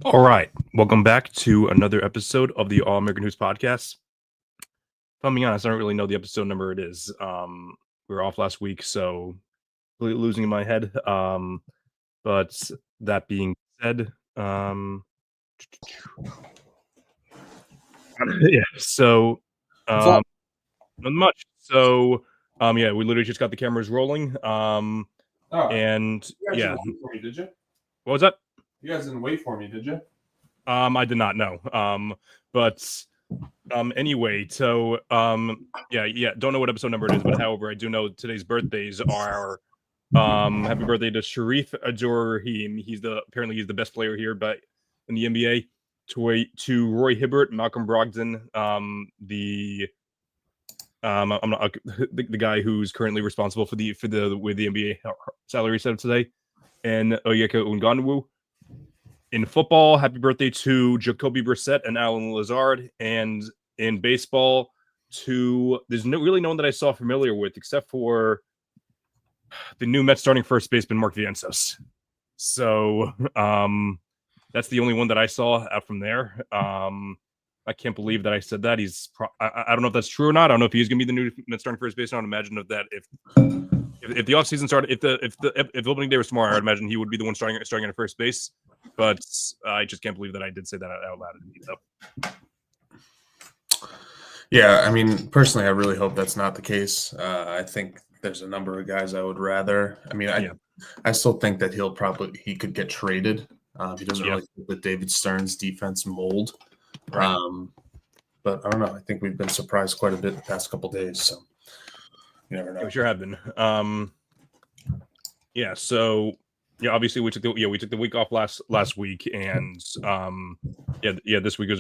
All right, welcome back to another episode of the All American Hoops podcast. If I'm being honest, I don't really know the episode number it is. We were off last week, so losing in my head. But that being said, yeah. So, What's up? not much. So, yeah, we literally just got the cameras rolling. Oh, And you guys yeah, didn't wait for me, did you? what was that? You guys didn't wait for me, did you? I did not know. But anyway, so yeah, don't know what episode number it is, but however, I do know today's birthdays are happy birthday to Sharif Abdur-Rahim. Apparently he's the best player here, but in the NBA. To Roy Hibbert, Malcolm Brogdon, I'm not the guy who's currently responsible for the with the NBA salary set up today, and Oyeka Unganwu. In football, happy birthday to Jacoby Brissett and Alan Lazard. And in baseball, there's really no one that I saw familiar with except for the new Mets starting first baseman Mark Vientos. So that's the only one that I saw out from there. I can't believe that I said that. I don't know if that's true or not. I don't know if he's going to be the new Mets starting first baseman. I would imagine if the offseason started, if the opening day was tomorrow, I'd imagine he would be the one starting at first base. But I just can't believe that I did say that out loud. Yeah, I mean, personally, I really hope that's not the case. I think there's a number of guys I would rather. I mean, I still think that he could get traded. He doesn't really fit the David Stern's defense mold. Right. But I don't know. I think we've been surprised quite a bit the past couple of days. So you never know. Yeah, we sure have been. Yeah. So yeah, obviously we took the week off last week, and this week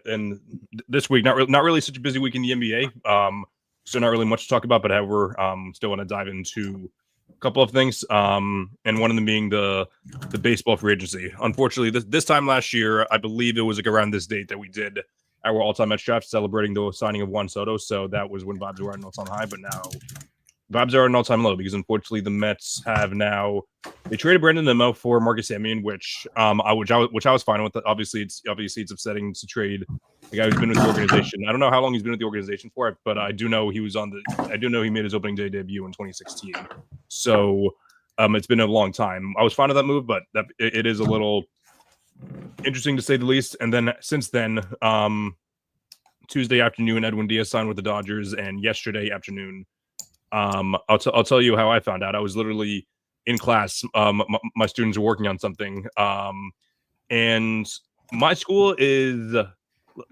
and this week not really such a busy week in the NBA. So not really much to talk about, but however, still want to dive into a couple of things. And one of them being the baseball free agency. Unfortunately, this time last year, I believe it was like around this date that we did our all-time Mets draft, celebrating the signing of Juan Soto. So that was when vibes were at an all-time high, but now vibes are at an all-time low because unfortunately the Mets have now traded Brandon Nimmo for Marcus Semien, which I was fine with. Obviously it's upsetting to trade the guy who's been with the organization. I don't know how long he's been with the organization for, but I do know he made his opening day debut in 2016. So it's been a long time. I was fine with that move, but it is a little interesting to say the least. And then since then, Tuesday afternoon, Edwin Diaz signed with the Dodgers, and yesterday afternoon, I'll tell you how I found out. I was literally in class. My students are working on something, and my school is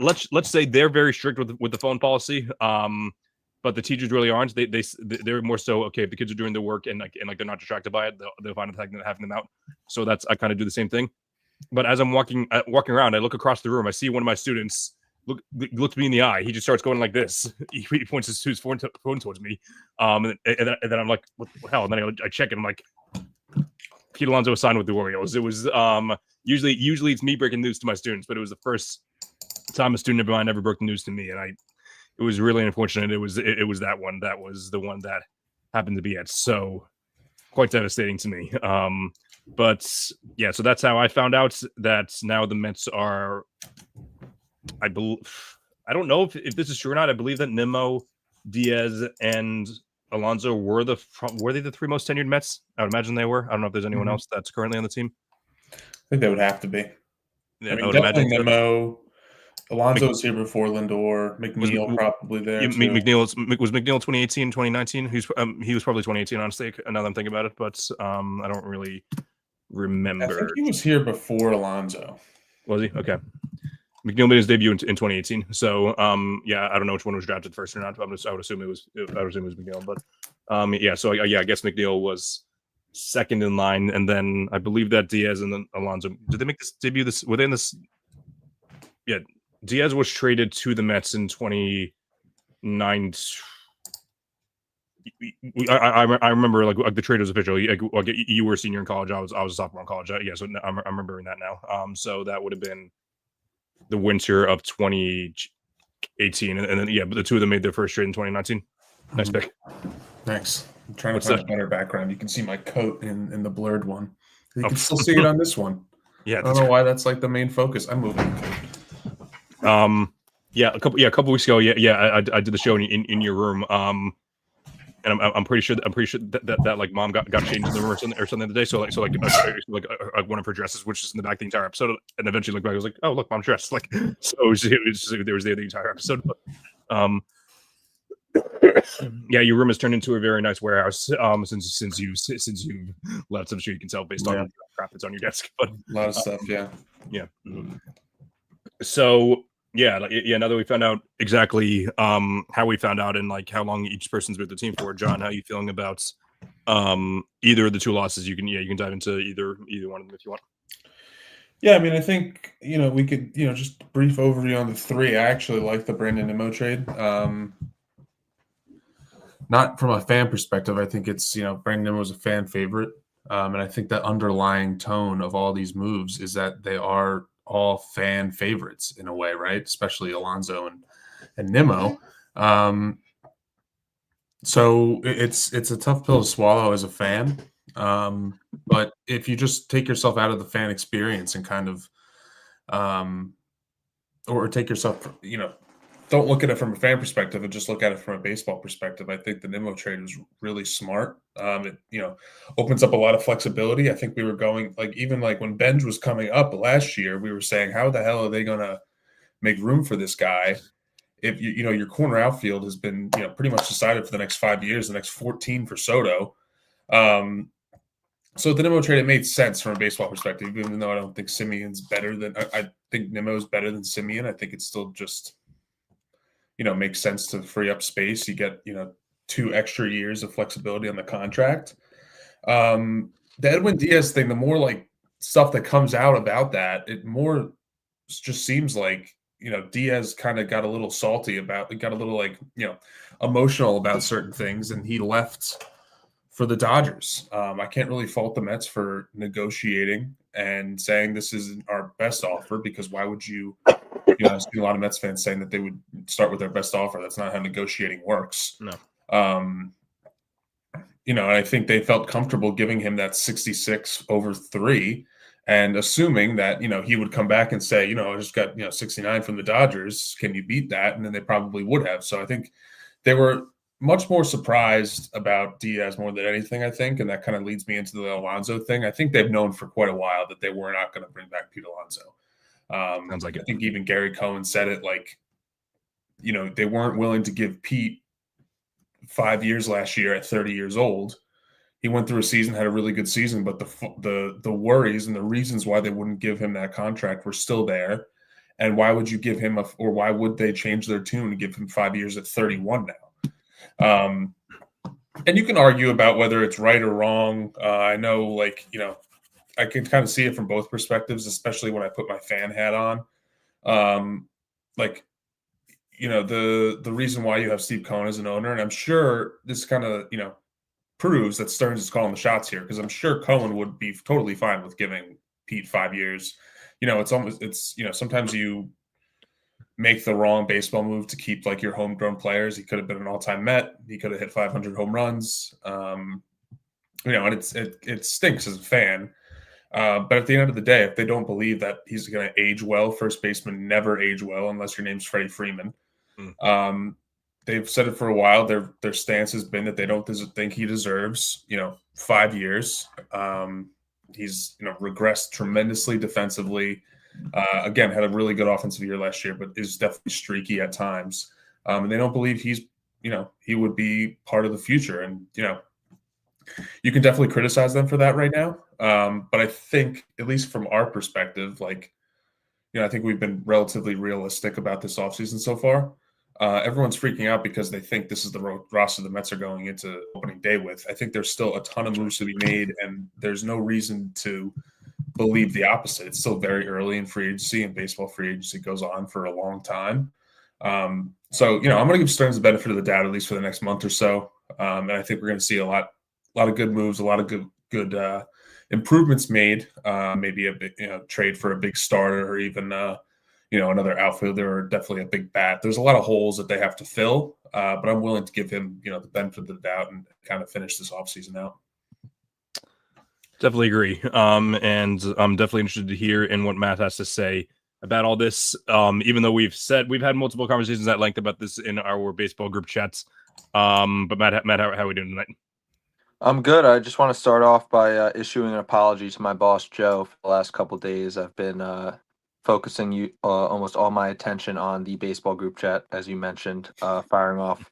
let's say they're very strict with the phone policy. But the teachers really aren't. They're more so okay. If the kids are doing their work and they're not distracted by it, they'll find it having them out. So I kind of do the same thing. But as I'm walking around, I look across the room. I see one of my students looks me in the eye. He just starts going like this. He points his phone towards me. And then I'm like, what the hell? And then I check and I'm like, Pete Alonso was signed with the Orioles. It was usually it's me breaking news to my students, but it was the first time a student of mine ever broke the news to me, and it was really unfortunate. It was that one. That was the one that happened to be it. So quite devastating to me. But yeah, so that's how I found out that now the Mets are. I don't know if this is true or not. I believe that Nimmo, Diaz, and Alonso were they the three most tenured Mets? I would imagine they were. I don't know if there's anyone else that's currently on the team. I think they would have to be. Yeah, I mean, definitely Nimmo. Alonso was here before Lindor. McNeil probably there. Was McNeil 2018, 2019? He was probably 2018, honestly. Now that I'm thinking about it, but I don't really remember. I think he was here before Alonso. Was he? Okay. McNeil made his debut in 2018. So I don't know which one was drafted first or not. I would assume it was McNeil, but I guess McNeil was second in line, and then I believe that Diaz and then Alonso. Did they make this debut? Within this? Yeah, Diaz was traded to the Mets in 2009. I remember like the trade was official. You were a senior in college. I was a sophomore in college. So I'm remembering that now. So that would have been the winter of 2018, and then but the two of them made their first trade in 2019. Nice pick. Nice. I'm trying to find a better background. You can see my coat in the blurred one. You can still see it on this one. Yeah, I don't know why that's like the main focus. I'm moving. Yeah, a couple weeks ago. Yeah, I did the show in your room. And I'm pretty sure that like mom got changed in the room or something the day. So one of her dresses, which is in the back the entire episode, and eventually looked back, I was like, oh look, mom's dressed. Like, so it was there was there the entire episode. But, yeah, your room has turned into a very nice warehouse. Since you left, I'm sure you can tell based on the crap that's on your desk. But A lot of stuff, yeah. So yeah, now that we found out exactly how we found out and like how long each person's with the team for, John, how are you feeling about either of the two losses? You can dive into either one of them if you want. Yeah, I mean, I think, we could, just brief overview on the three. I actually like the Brandon Nimmo trade. Not from a fan perspective. I think it's, Brandon Nimmo was a fan favorite. And I think that underlying tone of all these moves is that they are all fan favorites in a way, right? Especially Alonso and Nimmo. So it's a tough pill to swallow as a fan. But if you just take yourself out of the fan experience and kind of, or take yourself, don't look at it from a fan perspective and just look at it from a baseball perspective. I think the Nimmo trade was really smart. It, opens up a lot of flexibility. I think we were going even when Benj was coming up last year, we were saying, how the hell are they going to make room for this guy? If your corner outfield has been, pretty much decided for the next 5 years, the next 14 for Soto. So the Nimmo trade, it made sense from a baseball perspective, even though I don't think Simeon's better than I think Nimmo's better than Simeon. I think it's still just, makes sense to free up space. You get, 2 extra years of flexibility on the contract. The Edwin Diaz thing, the more stuff that comes out about that, it more just seems like, Diaz kind of got a little salty got a little emotional about certain things, and he left for the Dodgers. I can't really fault the Mets for negotiating and saying this isn't our best offer, because why would you? I've seen a lot of Mets fans saying that they would start with their best offer. That's not how negotiating works. No. I think they felt comfortable giving him that 66 over 3 and assuming that, he would come back and say, I just got, 69 from the Dodgers. Can you beat that? And then they probably would have. So I think they were much more surprised about Diaz more than anything, I think. And that kind of leads me into the Alonso thing. I think they've known for quite a while that they were not going to bring back Pete Alonso. Sounds like I think even Gary Cohen said it, they weren't willing to give Pete 5 years last year at 30 years old. He went through a season, had a really good season, but the worries and the reasons why they wouldn't give him that contract were still there. And why would you give him or why would they change their tune and give him 5 years at 31 now? And you can argue about whether it's right or wrong. I know, I can kind of see it from both perspectives, especially when I put my fan hat on. The reason why you have Steve Cohen as an owner, and I'm sure this kind of, proves that Stearns is calling the shots here, because I'm sure Cohen would be totally fine with giving Pete 5 years. Sometimes you make the wrong baseball move to keep your homegrown players. He could have been an all-time Met. He could have hit 500 home runs. And it stinks as a fan. But at the end of the day, if they don't believe that he's going to age well, first basemen never age well unless your name's Freddie Freeman. They've said it for a while. Their stance has been that they don't think he deserves, 5 years. He's, regressed tremendously defensively. Again, had a really good offensive year last year, but is definitely streaky at times. And they don't believe he's, he would be part of the future. And, you can definitely criticize them for that right now. But I think, at least from our perspective, I think we've been relatively realistic about this offseason so far. Everyone's freaking out because they think this is the roster the Mets are going into opening day with. I think there's still a ton of moves to be made, and there's no reason to believe the opposite. It's still very early in free agency, and baseball free agency goes on for a long time. So, I'm going to give Stearns the benefit of the doubt, at least for the next month or so. And I think we're going to see a lot of good moves, a lot of good improvements made. Maybe a big trade for a big starter, or even another outfielder, or definitely a big bat. There's a lot of holes that they have to fill, but I'm willing to give him the benefit of the doubt and kind of finish this offseason out. Definitely agree. And I'm definitely interested to hear in what Matt has to say about all this. Even though we've had multiple conversations at length about this in our baseball group chats. But Matt, how are we doing tonight? I'm good. I just want to start off by issuing an apology to my boss, Joe. For the last couple days, I've been focusing almost all my attention on the baseball group chat, as you mentioned, firing off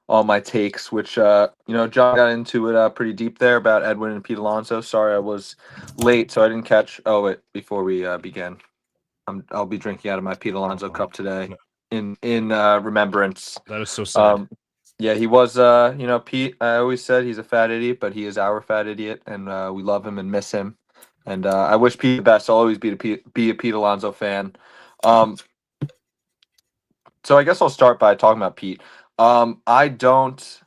all my takes, which, John got into it pretty deep there about Edwin and Pete Alonso. Sorry I was late, so I didn't catch. Oh, wait, before we begin, I'll be drinking out of my Pete Alonso cup today in remembrance. That is so sad. Yeah, he was, Pete, I always said he's a fat idiot, but he is our fat idiot, and we love him and miss him. And I wish Pete the best. I'll always be a Pete Alonso fan. So I guess I'll start by talking about Pete. I don't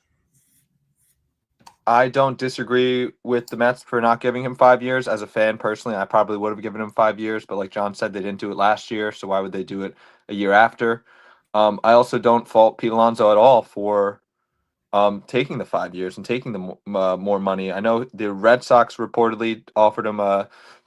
disagree with the Mets for not giving him 5 years. As a fan, personally, I probably would have given him 5 years, but like John said, they didn't do it last year, so why would they do it a year after? I also don't fault Pete Alonso at all for taking the 5 years and taking the more money. I know the Red Sox reportedly offered him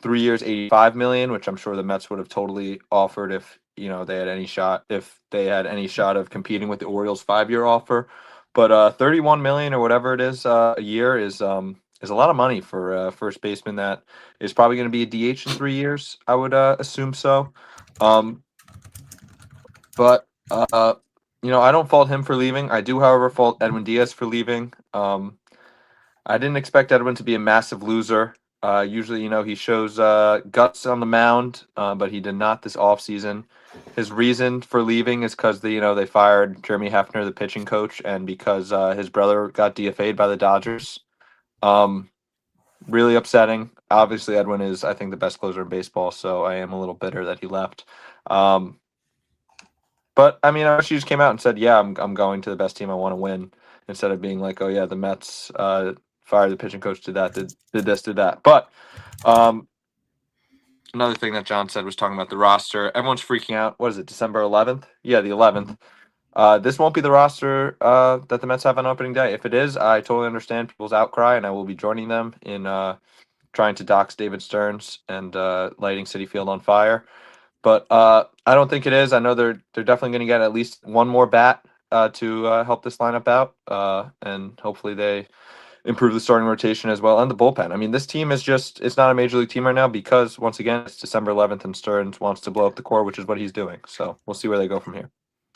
3 years, $85 million, which I'm sure the Mets would have totally offered if they had any shot of competing with the Orioles' 5-year offer. But 31 million or whatever it is a year is a lot of money for a first baseman that is probably going to be a DH in 3 years. I would assume so. But I don't fault him for leaving. I do, however, fault Edwin Diaz for leaving. I didn't expect Edwin to be a massive loser. Usually, he shows guts on the mound, but he did not this offseason. His reason for leaving is because they fired Jeremy Hefner, the pitching coach, and because his brother got DFA'd by the Dodgers. Really upsetting. Obviously, Edwin is, I think, the best closer in baseball, so I am a little bitter that he left. But I mean, I wish he just came out and said, "Yeah, I'm going to the best team I want to win," instead of being like, "Oh yeah, the Mets fired the pitching coach, did that, did this, did that." But another thing that John said was talking about the roster. Everyone's freaking out. What is it, December 11th? Yeah, the 11th. This won't be the roster that the Mets have on opening day. If it is, I totally understand people's outcry, and I will be joining them in trying to dox David Stearns and lighting Citi Field on fire. But I don't think it is. I know they're definitely going to get at least one more bat to help this lineup out, and hopefully they improve the starting rotation as well and the bullpen. I mean, this team is it's not a major league team right now because, once again, it's December 11th and Stearns wants to blow up the core, which is what he's doing. So we'll see where they go from here.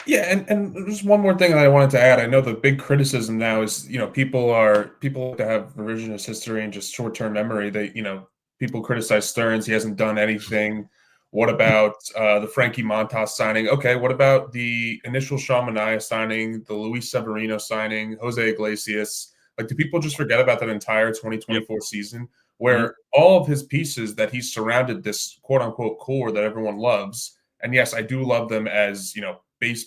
Yeah, and just one more thing that I wanted to add. I know the big criticism now is, people like to have revisionist history and just short-term memory. People criticize Stearns. He hasn't done anything. What about the Frankie Montas signing? Okay, what about the initial Sean Manaea signing, the Luis Severino signing, Jose Iglesias? Like, do people just forget about that entire 2024 season where all of his pieces that he surrounded this quote-unquote core that everyone loves, and yes, I do love them as,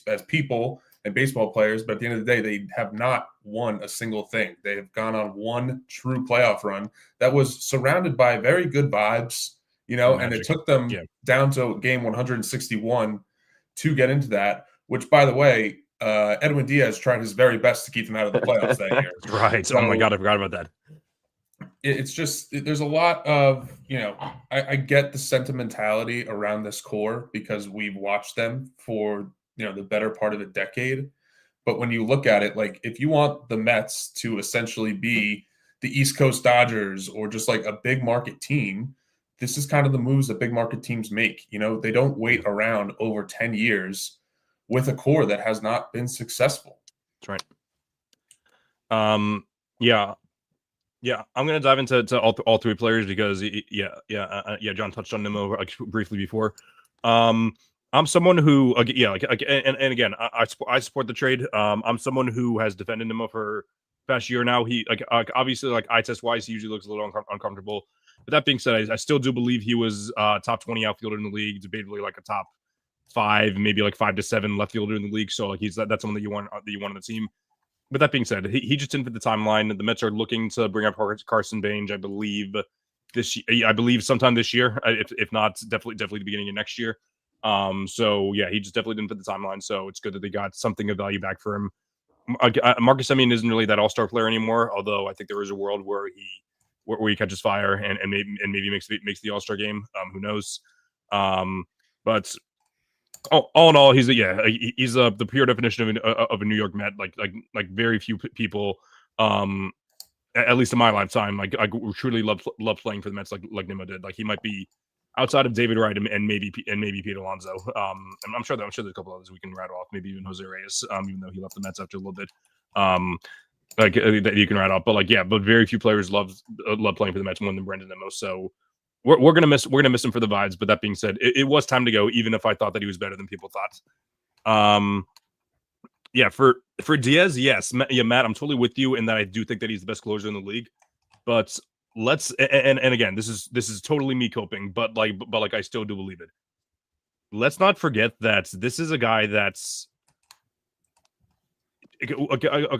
as people and baseball players, but at the end of the day, they have not won a single thing. They have gone on one true playoff run that was surrounded by very good vibes, and it took them down to game 161 to get into that, which, by the way, Edwin Diaz tried his very best to keep them out of the playoffs that year. Right. So, oh my God, I forgot about that. It's just, there's a lot of, I get the sentimentality around this core because we've watched them for, the better part of a decade. But when you look at it, like, if you want the Mets to essentially be the East Coast Dodgers or just like a big market team, this is kind of the moves that big market teams make. They don't wait around over 10 years with a core that has not been successful. That's right. Yeah, I'm gonna dive into all three players because John touched on Nimmo briefly before. I'm someone who and again, I support the trade. I'm someone who has defended Nimmo for the past year now. He obviously eye test wise, he usually looks a little uncomfortable. But that being said, I still do believe he was top 20 outfielder in the league, debatably like a top 5, maybe like 5 to 7 left fielder in the league. So that's someone that you want on the team. But that being said, he just didn't fit the timeline. The Mets are looking to bring up Carson Bange, I believe sometime this year. If not, definitely the beginning of next year. So yeah, he just definitely didn't fit the timeline. So it's good that they got something of value back for him. Marcus Semien isn't really that all-star player anymore, although I think there is a world where where he catches fire and maybe makes the All-Star game. Who knows? But all in all, he's the pure definition of a New York Met. Like very few people, at least in my lifetime, like I truly love playing for the Mets like Nimmo did. Like he might be outside of David Wright and maybe Pete Alonso. And I'm sure there's a couple others we can rattle off. Maybe even Jose Reyes, even though he left the Mets after a little bit. That you can write off. But but very few players love playing for the Mets more than Brendan Nimmo. So we're gonna miss him for the vibes. But that being said, it was time to go, even if I thought that he was better than people thought. For Diaz, yes, Matt, I'm totally with you in that I do think that he's the best closer in the league. But let's and again, this is totally me coping, but I still do believe it. Let's not forget that this is a guy that's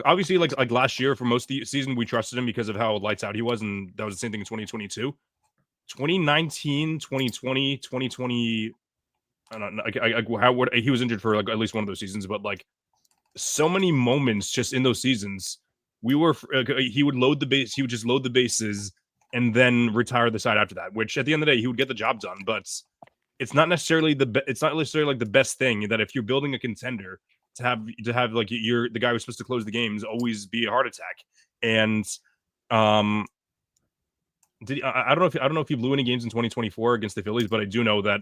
obviously like last year for most of the season we trusted him because of how lights out he was, and that was the same thing in 2022. 2019, 2020, 2020. I don't know he was injured for at least one of those seasons, but so many moments just in those seasons, he would load the base. He would just load the bases and then retire the side after that. Which at the end of the day, he would get the job done. But it's not necessarily the best thing that if you're building a contender to have you're the guy who's supposed to close the games always be a heart attack. And I don't know if he blew any games in 2024 against the Phillies, but I do know that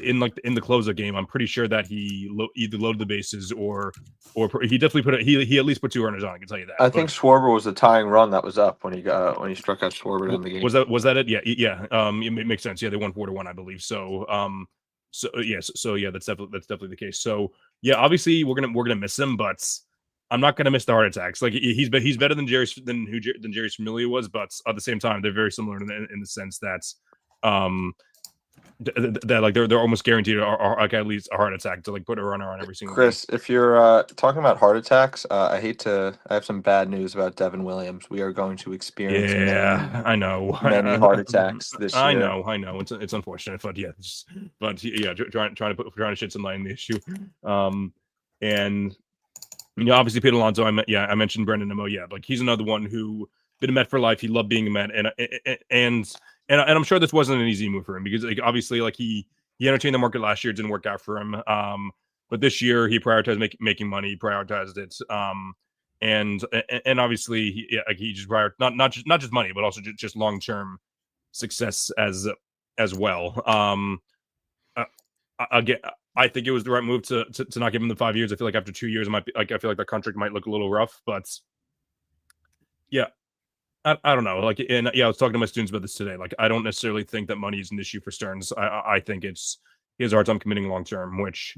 in the closer game, I'm pretty sure that he either loaded the bases or he definitely he at least put 2 runners on. I can tell you that. I think Schwarber was the tying run that was up when he struck out Schwarber in the game. Was that it? Yeah. It makes sense. Yeah, they won 4-1, I believe. So that's definitely the case. So yeah, obviously we're gonna miss him, but I'm not gonna miss the heart attacks. Like he's better than Jerry Familia was, but at the same time they're very similar in the sense that they're almost guaranteed at least a heart attack to put a runner on every single Chris, game. If you're talking about heart attacks, I have some bad news about Devin Williams. We are going to experience I know many heart attacks this year. I know it's unfortunate, but trying to shed some light on the issue. And obviously Pete Alonso, I mentioned Brendan Nimmo. Yeah, he's another one who been a Met for life. He loved being a Met, and I'm sure this wasn't an easy move for him because obviously he entertained the market last year. It didn't work out for him. But this year he prioritized making money. He prioritized it. And obviously he just prioritized not just money, but also just long-term success as well. Again, I think it was the right move to not give him the 5 years. I feel like after 2 years, it might be I feel like the contract might look a little rough, but yeah. I don't know. I was talking to my students about this today. I don't necessarily think that money is an issue for Stearns. I think he has a hard time committing long term, which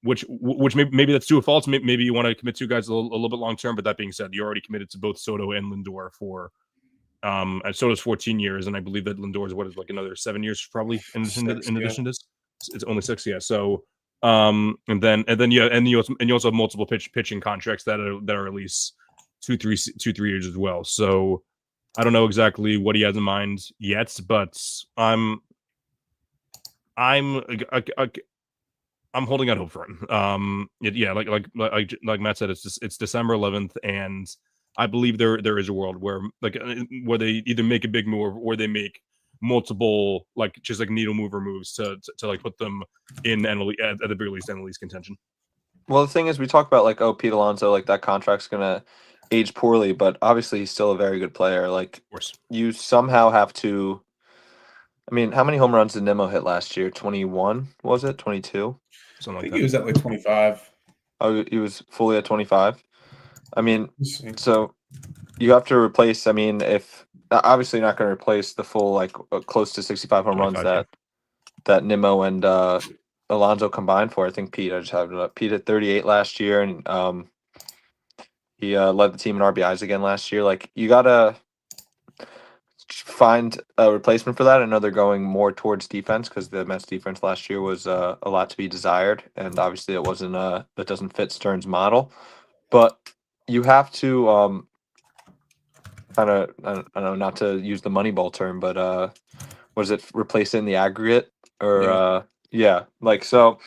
maybe that's to a fault. Maybe you want to commit 2 guys a little bit long term. But that being said, you already committed to both Soto and Lindor for Soto's 14 years, and I believe that Lindor's another 7 years probably in addition to this. It's only 6, yeah. So and you also have multiple pitching contracts that are at least 2-3 years as well. So I don't know exactly what he has in mind yet, but I'm holding out hope for him. Like Matt said, it's December 11th, and I believe there is a world where they either make a big move or they make multiple needle mover moves to put them in at the very least NL East contention. Well, the thing is, we talk about Pete Alonso, that contract's gonna age poorly, but obviously he's still a very good player. Of course, you somehow have to. I mean, how many home runs did Nimmo hit last year? 21, was it? 22? Something like that. He was at 25. Oh, he was fully at 25. I mean, so you have to replace. I mean, if obviously not going to replace the full close to 65 home runs that Nimmo and Alonso combined for. I think Pete. I just have it up. Pete hit 38 last year, and he led the team in RBIs again last year. You gotta find a replacement for that. I know they're going more towards defense because the Mets defense last year was a lot to be desired, and obviously it wasn't that doesn't fit Stearns' model. But you have to kind of, I don't know, not to use the Moneyball term, but was it replace it in the aggregate or so.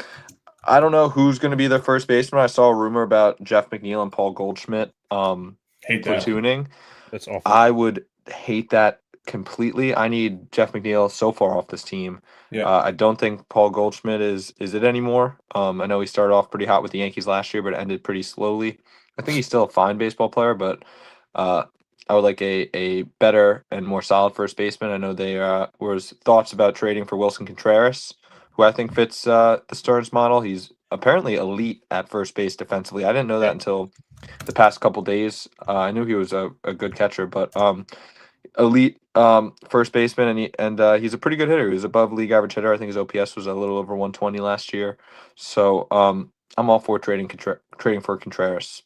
I don't know who's going to be their first baseman. I saw a rumor about Jeff McNeil and Paul Goldschmidt platooning. That's awful. I would hate that completely. I need Jeff McNeil so far off this team. Yeah. I don't think Paul Goldschmidt is it anymore. I know he started off pretty hot with the Yankees last year, but it ended pretty slowly. I think he's still a fine baseball player, but I would like a better and more solid first baseman. I know there was thoughts about trading for Wilson Contreras, who I think fits the Stearns model. He's apparently elite at first base defensively. I didn't know that until the past couple days. I knew he was a good catcher, but elite first baseman, and he's a pretty good hitter. He was above league average hitter. I think his OPS was a little over 120 last year. So I'm all for trading for Contreras.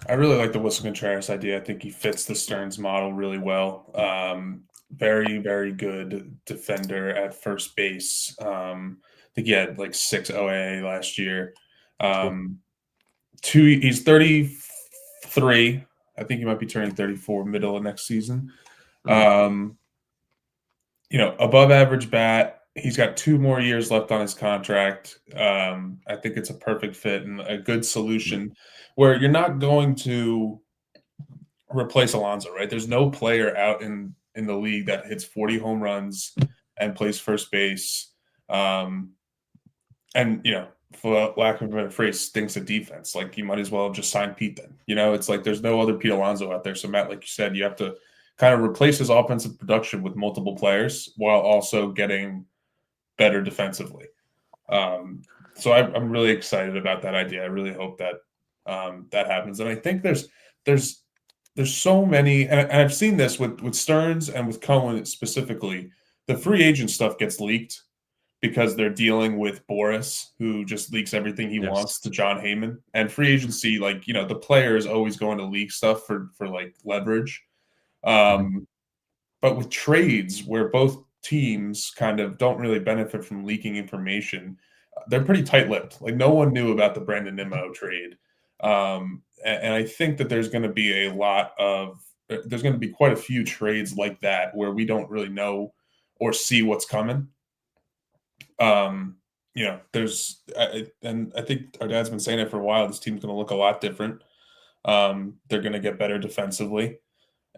I really like the Wilson Contreras idea. I think he fits the Stearns model really well. Very, very good defender at first base. I think he had like 6 OAA last year. He's 33. I think he might be turning 34 middle of next season. Above average bat. He's got 2 more years left on his contract. I think it's a perfect fit and a good solution where you're not going to replace Alonso, right? There's no player out in the league that hits 40 home runs and plays first base. And, for lack of a better phrase, stinks at defense. Like, you might as well have just signed Pete then. It's like there's no other Pete Alonso out there. So, Matt, like you said, you have to kind of replace his offensive production with multiple players while also getting better defensively. So I'm really excited about that idea. I really hope that that happens. And I think there's so many, and I've seen this with Stearns and with Cohen specifically. The free agent stuff gets leaked because they're dealing with Boris, who just leaks everything he wants to John Heyman. And free agency, the player is always going to leak stuff for like leverage. But with trades where both teams kind of don't really benefit from leaking information, they're pretty tight-lipped. Like, no one knew about the Brandon Nimmo trade. And I think that there's going to be there's going to be quite a few trades like that where we don't really know or see what's coming. And I think our dad's been saying it for a while. This team's going to look a lot different. They're going to get better defensively.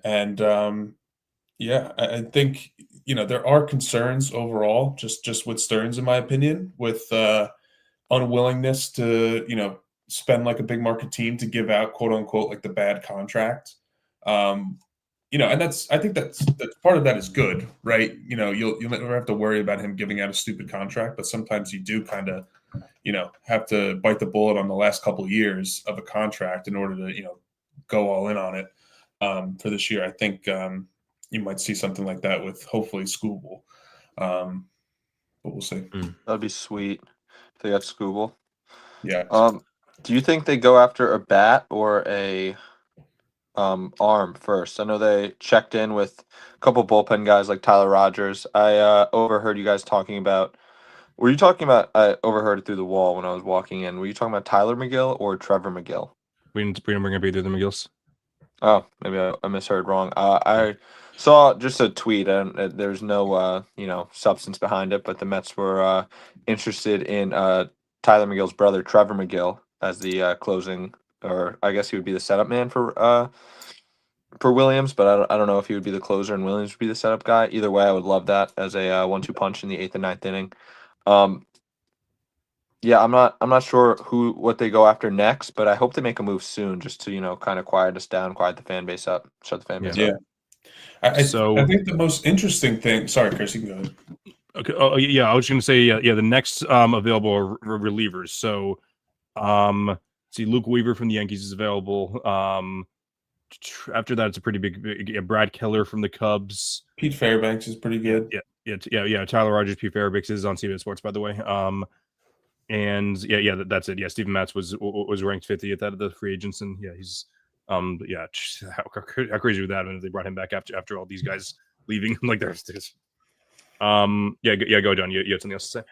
And, I think, there are concerns overall, just with Stearns, in my opinion, with unwillingness to, spend like a big market team to give out, quote unquote, like the bad contract. And I think that's part of that is good, right? You'll never have to worry about him giving out a stupid contract, but sometimes you do kind of, have to bite the bullet on the last couple of years of a contract in order to, go all in on it for this year. I think you might see something like that with hopefully Skubal, but we'll see. That'd be sweet if they got Skubal. Yeah. Do you think they go after a bat or a arm first? I know they checked in with a couple bullpen guys like Tyler Rogers. I overheard you guys talking about. Were you talking about? I overheard it through the wall when I was walking in. Were you talking about Tyler McGill or Trevor McGill? We didn't bring up either of the McGills. Oh, maybe I misheard wrong. I saw just a tweet, and there's no substance behind it, but the Mets were interested in Tyler McGill's brother, Trevor McGill, as the closing, or I guess he would be the setup man for Williams, but I don't know if he would be the closer and Williams would be the setup guy. Either way, I would love that as a 1-2 punch in the 8th and 9th inning. I'm not sure what they go after next, but I hope they make a move soon, just to kind of quiet us down, quiet the fan base up, shut the fan base up. I think the most interesting thing. Sorry, Chris, you can go ahead. Okay. Oh, yeah. I was going to say, the next available are relievers. So, see, Luke Weaver from the Yankees is available. After that, it's a pretty big. Brad Keller from the Cubs. Pete Fairbanks is pretty good. Yeah. Tyler Rogers, Pete Fairbanks is on CBS Sports, by the way. And that's it. Yeah, Steven Matz was ranked 50th out of the free agents, and he's how crazy would that have been if they brought him back after all these guys leaving? Like, there's go John. You had something else to say?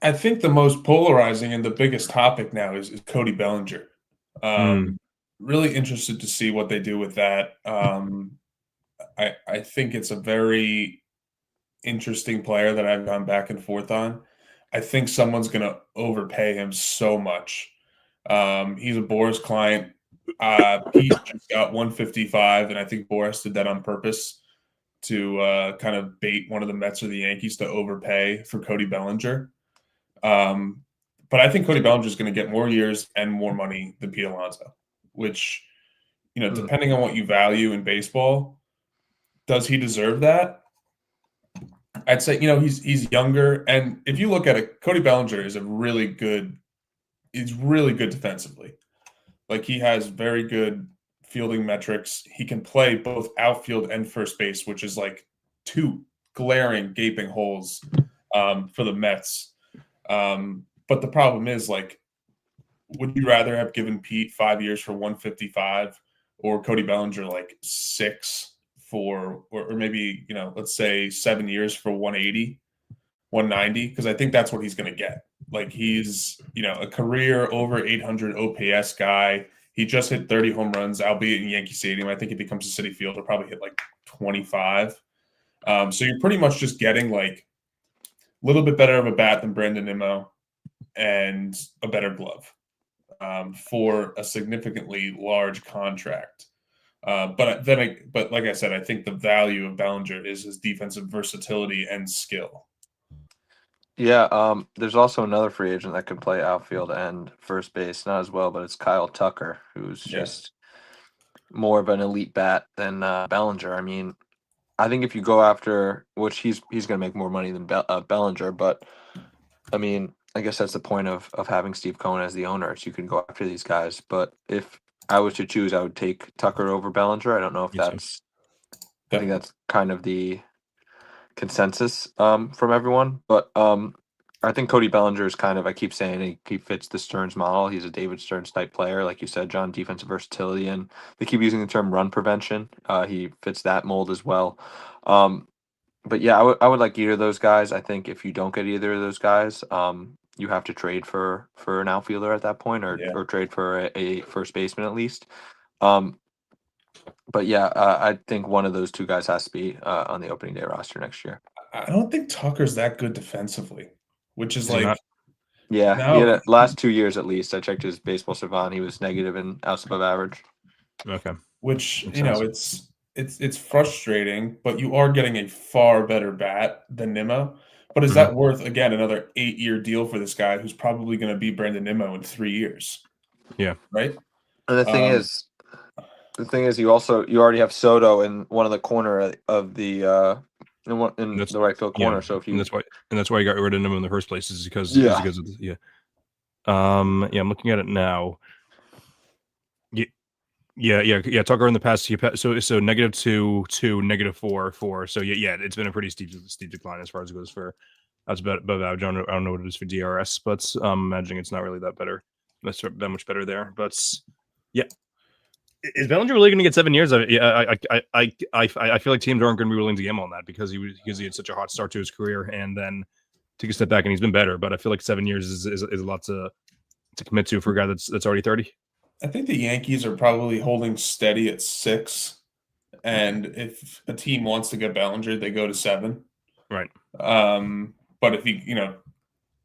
I think the most polarizing and the biggest topic now is Cody Bellinger. Really interested to see what they do with that. I think it's a very interesting player that I've gone back and forth on. I think someone's going to overpay him so much. He's a Boris client Pete just got 155, and I think Boris did that on purpose to kind of bait one of the Mets or the Yankees to overpay for Cody Bellinger. But I think Cody Bellinger is going to get more years and more money than Pete Alonso, which, depending on what you value in baseball, does he deserve that? I'd say, he's younger. And if you look at it, Cody Bellinger is really good defensively. Like, he has very good fielding metrics. He can play both outfield and first base, which is like two glaring, gaping holes for the Mets. But the problem is, like, would you rather have given Pete 5 years for 155 or Cody Bellinger like 6 for, or maybe, let's say 7 years for 180, 190? Because I think that's what he's going to get. Like, he's, a career over 800 OPS guy. He just hit 30 home runs, albeit in Yankee Stadium. I think if he comes to Citi Field, he'll probably hit like 25. So you're pretty much just getting like a little bit better of a bat than Brandon Nimmo and a better glove for a significantly large contract. But like I said, I think the value of Bellinger is his defensive versatility and skill. Yeah, there's also another free agent that can play outfield and first base, not as well, but it's Kyle Tucker, who's just more of an elite bat than Bellinger. I mean, I think if you go after, which he's going to make more money than Bellinger, but I mean, I guess that's the point of having Steve Cohen as the owner, so you can go after these guys. But if I was to choose, I would take Tucker over Bellinger. I don't know if that's I think that's kind of the consensus from everyone, but I think Cody Bellinger is kind of, I keep saying he fits the Stearns model. He's a David Stearns type player, like you said, John, defensive versatility, and they keep using the term run prevention. He fits that mold as well. But yeah, I would like either of those guys. I think if you don't get either of those guys, you have to trade for an outfielder at that point, or trade for a first baseman at least. But yeah, I think one of those two guys has to be on the opening day roster next year. I don't think Tucker's that good defensively, which is like, yeah, he had last 2 years at least. I checked his baseball savant; he was negative and outs above average. Okay, which it's frustrating, but you are getting a far better bat than Nimmo. But is that worth, again, another 8-year deal for this guy who's probably going to be Brandon Nimmo in 3 years? Yeah, right. And the thing is, you already have Soto in one of the corner of the in the right field corner. So if you and that's why you got rid of him in the first place is because of I'm looking at it now. Yeah. Tucker in the past, so -2 to -4. So it's been a pretty steep decline as far as it goes for. That's about above average. I don't know what it is for DRS, but I'm imagining it's not really that better. That's that much better there. But yeah. Is Bellinger really going to get 7 years? I feel like teams aren't going to be willing to gamble on that because he had such a hot start to his career and then took a step back and he's been better. But I feel like 7 years is a lot to commit to for a guy that's already 30. I think the Yankees are probably holding steady at 6, and if a team wants to get Bellinger, they go to 7. Right. But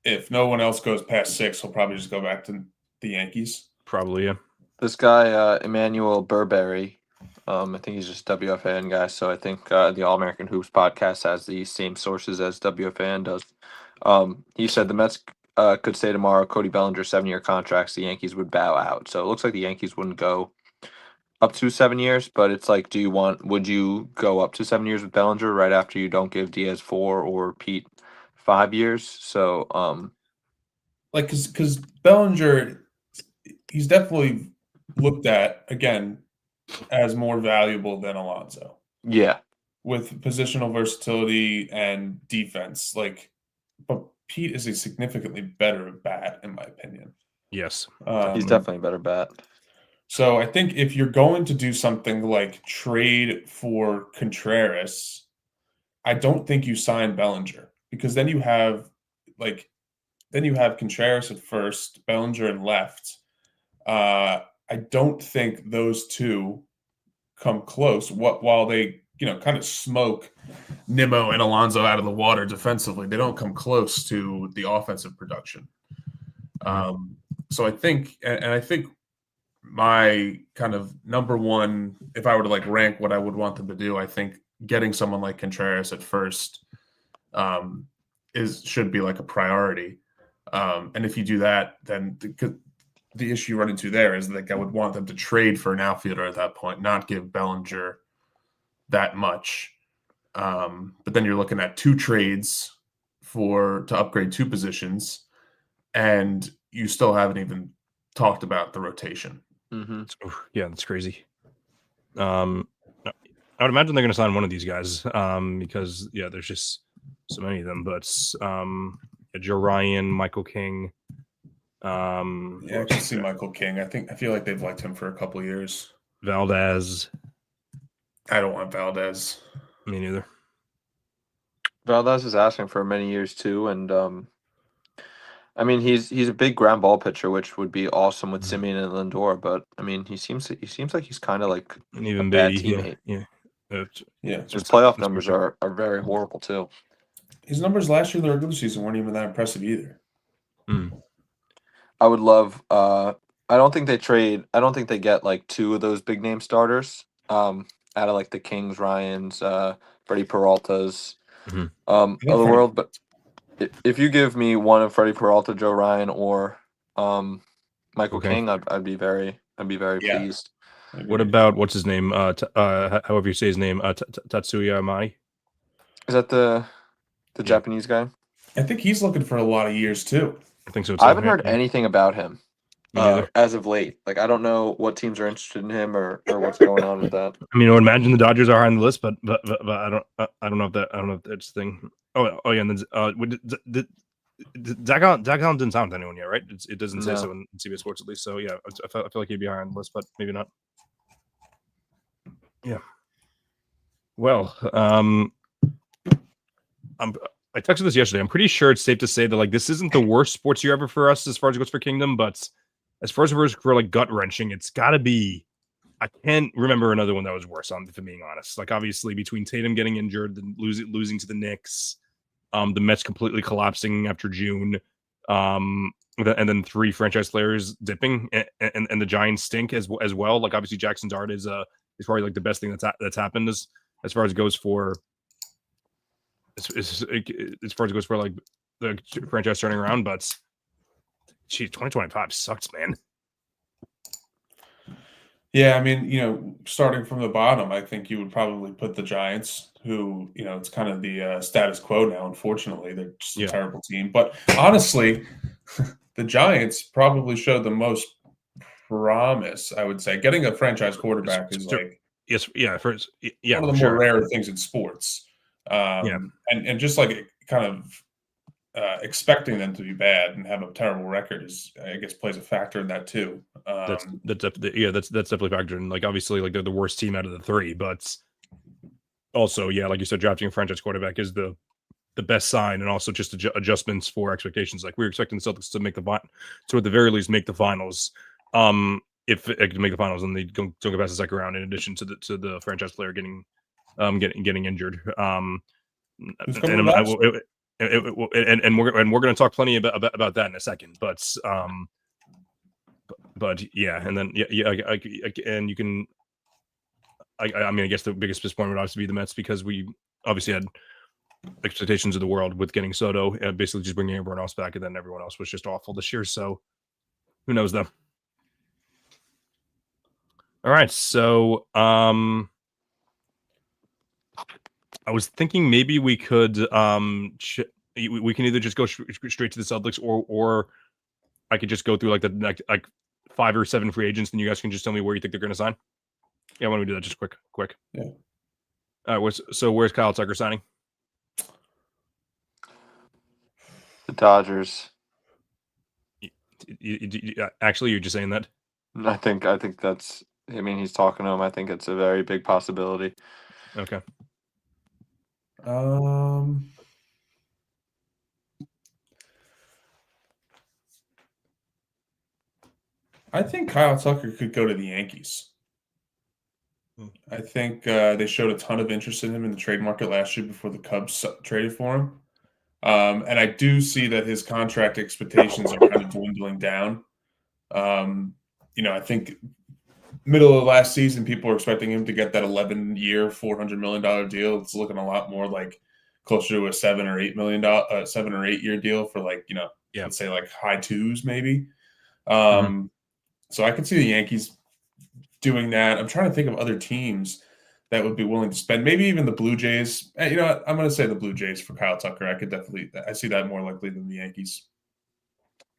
if no one else goes past 6, he'll probably just go back to the Yankees. Probably, yeah. This guy, Emmanuel Burberry, I think he's just WFAN guy. So I think the All American Hoops podcast has the same sources as WFAN does. He said the Mets could say tomorrow, Cody Bellinger 7-year contracts, the Yankees would bow out. So it looks like the Yankees wouldn't go up to 7 years, but it's like, would you go up to 7 years with Bellinger right after you don't give Diaz 4 or Pete 5 years? So, because Bellinger, he's definitely looked at again as more valuable than Alonso. Yeah, with positional versatility and defense, but Pete is a significantly better bat, in my opinion. Yes, he's definitely a better bat. So I think if you're going to do something like trade for Contreras, I don't think you sign Bellinger because then you have Contreras at first, Bellinger in left. I don't think those two come close. While they, kind of smoke Nimmo and Alonso out of the water defensively, they don't come close to the offensive production. So I think my kind of number one, if I were to like rank what I would want them to do, I think getting someone like Contreras at first should be like a priority. And if you do that, then the issue you run into there is like I would want them to trade for an outfielder at that point, not give Bellinger that much. But then you're looking at 2 trades to upgrade 2 positions, and you still haven't even talked about the rotation. Mm-hmm. Yeah, that's crazy. I would imagine they're going to sign one of these guys because there's just so many of them. But Joe Ryan, Michael King. I can see Michael King. I feel like they've liked him for a couple of years. Valdez. I don't want Valdez. Me neither. Valdez is asking for many years too, and I mean he's a big ground ball pitcher, which would be awesome with Simeon and Lindor. But I mean he seems like he's kind of like And even a bad Beatty, teammate. His playoff numbers are very horrible too. His numbers last year, the regular season, weren't even that impressive either. I would love. I don't think they get like 2 of those big name starters. Out of like the Kings, Ryans, Freddie Peraltas, of the world. But if you give me one of Freddie Peralta, Joe Ryan, or Michael King, I'd be very pleased. What about what's his name? However you say his name, Tatsuya Amai. Is that the Japanese guy? I think he's looking for a lot of years too. I think so too. I haven't heard anything about him Me as of late. Like I don't know what teams are interested in him or what's going on with that. I mean, I would imagine the Dodgers are high on the list, but I don't know if that's the thing. Oh yeah, and then Zach Allen didn't sound with anyone yet, right? It doesn't say so in CBS Sports at least. So yeah, I feel like he'd be higher on the list, but maybe not. Yeah. Well, I texted this yesterday. I'm pretty sure it's safe to say that like this isn't the worst sports year ever for us as far as it goes for Kingdom, but as far as it goes for like gut wrenching, it's got to be. I can't remember another one that was worse. If I'm being honest, like obviously between Tatum getting injured, then losing to the Knicks, the Mets completely collapsing after June, and then 3 franchise players dipping, and the Giants stink as well. Like obviously Jackson Dart is probably like the best thing that's happened as far as it goes for. As far as it goes for like the franchise turning around, but 2025 sucks, man. Yeah, I mean, starting from the bottom, I think you would probably put the Giants, who, it's kind of the status quo now. Unfortunately, they're just a terrible team. But honestly, the Giants probably showed the most promise. I would say getting a franchise quarterback is like one of the more rare things in sports. And just like kind of expecting them to be bad and have a terrible record is, I guess, plays a factor in that too. That's definitely factored in. Like obviously, like they're the worst team out of the 3, but also, like you said, drafting a franchise quarterback is the best sign, and also just adjustments for expectations. Like we were expecting the Celtics to make the to at the very least make the finals. If it could make the finals, and they don't go past the second round. In addition to the franchise player getting injured. And we're going to talk plenty about that in a second, but yeah, and then and you can. I mean, I guess the biggest disappointment would obviously be the Mets, because we obviously had expectations of the world with getting Soto and basically just bringing everyone else back, and then everyone else was just awful this year. So who knows though? All right, so I was thinking maybe we could we can either just go straight to the Celtics, or I could just go through like 5 or 7 free agents, and you guys can just tell me where you think they're going to sign. Yeah, why don't we do that just quick? Yeah. All right. So where's Kyle Tucker signing? The Dodgers. Actually, you're just saying that? I think that's. I mean, he's talking to him. I think it's a very big possibility. Okay. I think Kyle Tucker could go to the Yankees. I think they showed a ton of interest in him in the trade market last year before the Cubs traded for him. And I do see that his contract expectations are kind of dwindling down. I think middle of last season, people were expecting him to get that 11-year, $400 million deal. It's looking a lot more like closer to a $7 or $8 year deal for let's say like high twos maybe. So I could see the Yankees doing that. I'm trying to think of other teams that would be willing to spend. Maybe even the Blue Jays. You know what? I'm going to say the Blue Jays for Kyle Tucker. I see that more likely than the Yankees.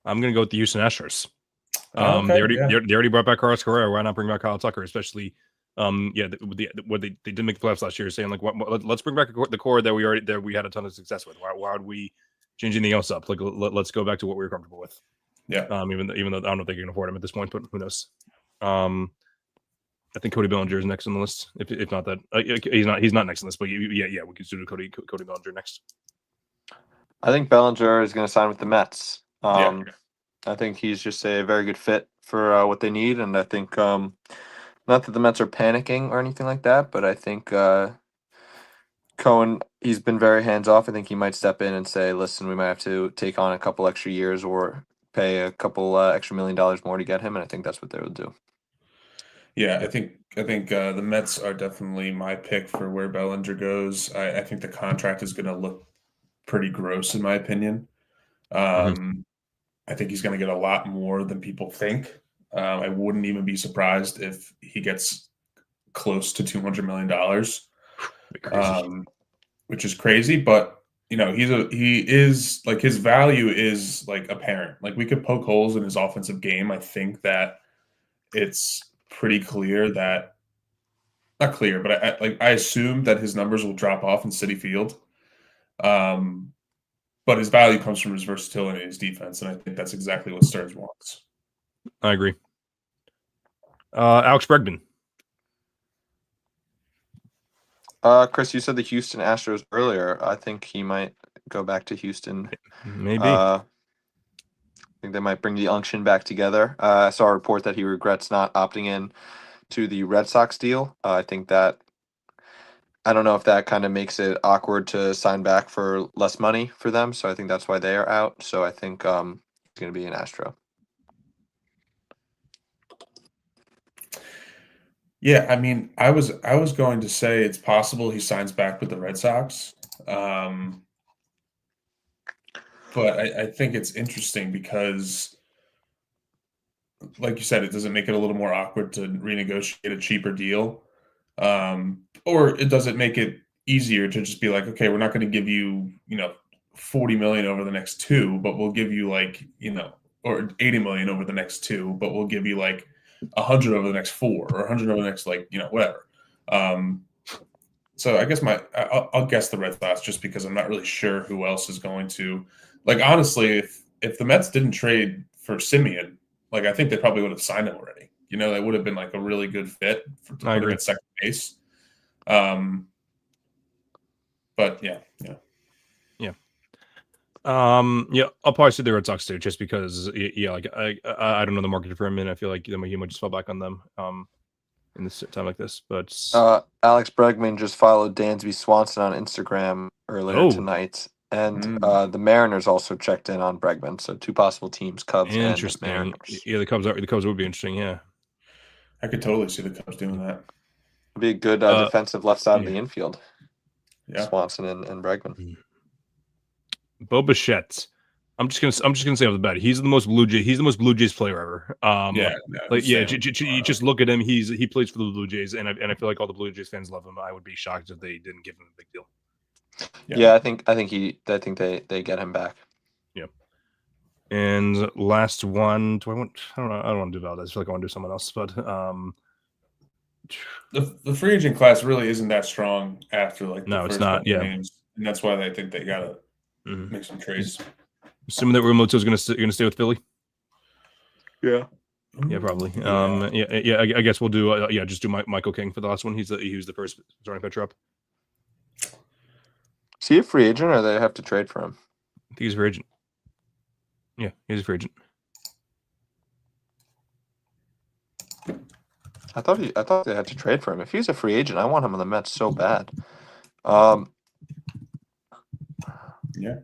I'm going to go with the Houston Astros. Okay, they already brought back Carlos Correa. Why not bring back Kyle Tucker? Especially, they did make the playoffs last year. Saying like, let's bring back the core that we had a ton of success with. Why would we change anything else up? Like, let's go back to what we were comfortable with. Yeah. Even though I don't know if they can afford him at this point, but who knows? I think Cody Bellinger is next on the list. If not that, he's not next on this, but we can do Cody Bellinger next. I think Bellinger is going to sign with the Mets. Yeah. I think he's just a very good fit for what they need, and I think not that the Mets are panicking or anything like that, but I think Cohen, he's been very hands off. I think he might step in and say, "Listen, we might have to take on a couple extra years or pay a couple extra $1 million more to get him," and I think that's what they would do. Yeah, I think the Mets are definitely my pick for where Bellinger goes. I think the contract is going to look pretty gross in my opinion. I think he's going to get a lot more than people think. I wouldn't even be surprised if he gets close to $200 million, which is crazy. But he is like his value is like apparent. Like we could poke holes in his offensive game. I think that it's pretty clear that not clear, but I assume that his numbers will drop off in Citi Field. But his value comes from his versatility and his defense, and I think that's exactly what Stearns wants. I agree. Alex Bregman. Chris, you said the Houston Astros earlier. I think he might go back to Houston. Maybe. I think they might bring the unction back together. I saw a report that he regrets not opting in to the Red Sox deal. I don't know if that kind of makes it awkward to sign back for less money for them. So I think that's why they are out. So I think he's going to be an Astro. Yeah, I mean, I was going to say it's possible he signs back with the Red Sox. But I think it's interesting because, like you said, it doesn't make it a little more awkward to renegotiate a cheaper deal. Or it doesn't make it easier to just be like, okay, we're not going to give you, $40 million over the next two, but we'll give you or $80 million over the next two, but we'll give you like 100 over the next four or 100 over the next, whatever. So I guess I'll guess the Red Sox just because I'm not really sure who else is going to, honestly, if the Mets didn't trade for Simeon, I think they probably would have signed him already. That would have been a really good fit to put him at second base. But yeah. I'll probably say the Red Sox too, just because I don't know the market for him, and I feel like he might just fall back on them in this time like this. But Alex Bregman just followed Dansby Swanson on Instagram earlier tonight, and the Mariners also checked in on Bregman. So two possible teams, Cubs and Mariners. Yeah, the Cubs would be interesting. Yeah, I could totally see the Cubs doing that. It'd be a good defensive left side of the infield. Yeah, Swanson and Bregman. Bo Bichette. I'm just gonna say off the bat, he's the most Blue Jays player ever. You just look at him. He plays for the Blue Jays, and I feel like all the Blue Jays fans love him. I would be shocked if they didn't give him a big deal. Yeah, I think they get him back. Yeah. And last one, I don't want to do Valdez. I feel like I want to do someone else, but the free agent class really isn't that strong after the no, first it's not. Yeah, games, and that's why I think they gotta make some trades. Assuming that Realmuto is going to stay with Philly. Yeah. Yeah, probably. I guess we'll do. Just do Michael King for the last one. He was the first starting pitcher up. Is he a free agent, or they have to trade for him? I think he's a free agent. Yeah, he's a free agent. I thought they had to trade for him. If he's a free agent, I want him on the Mets so bad. Yeah.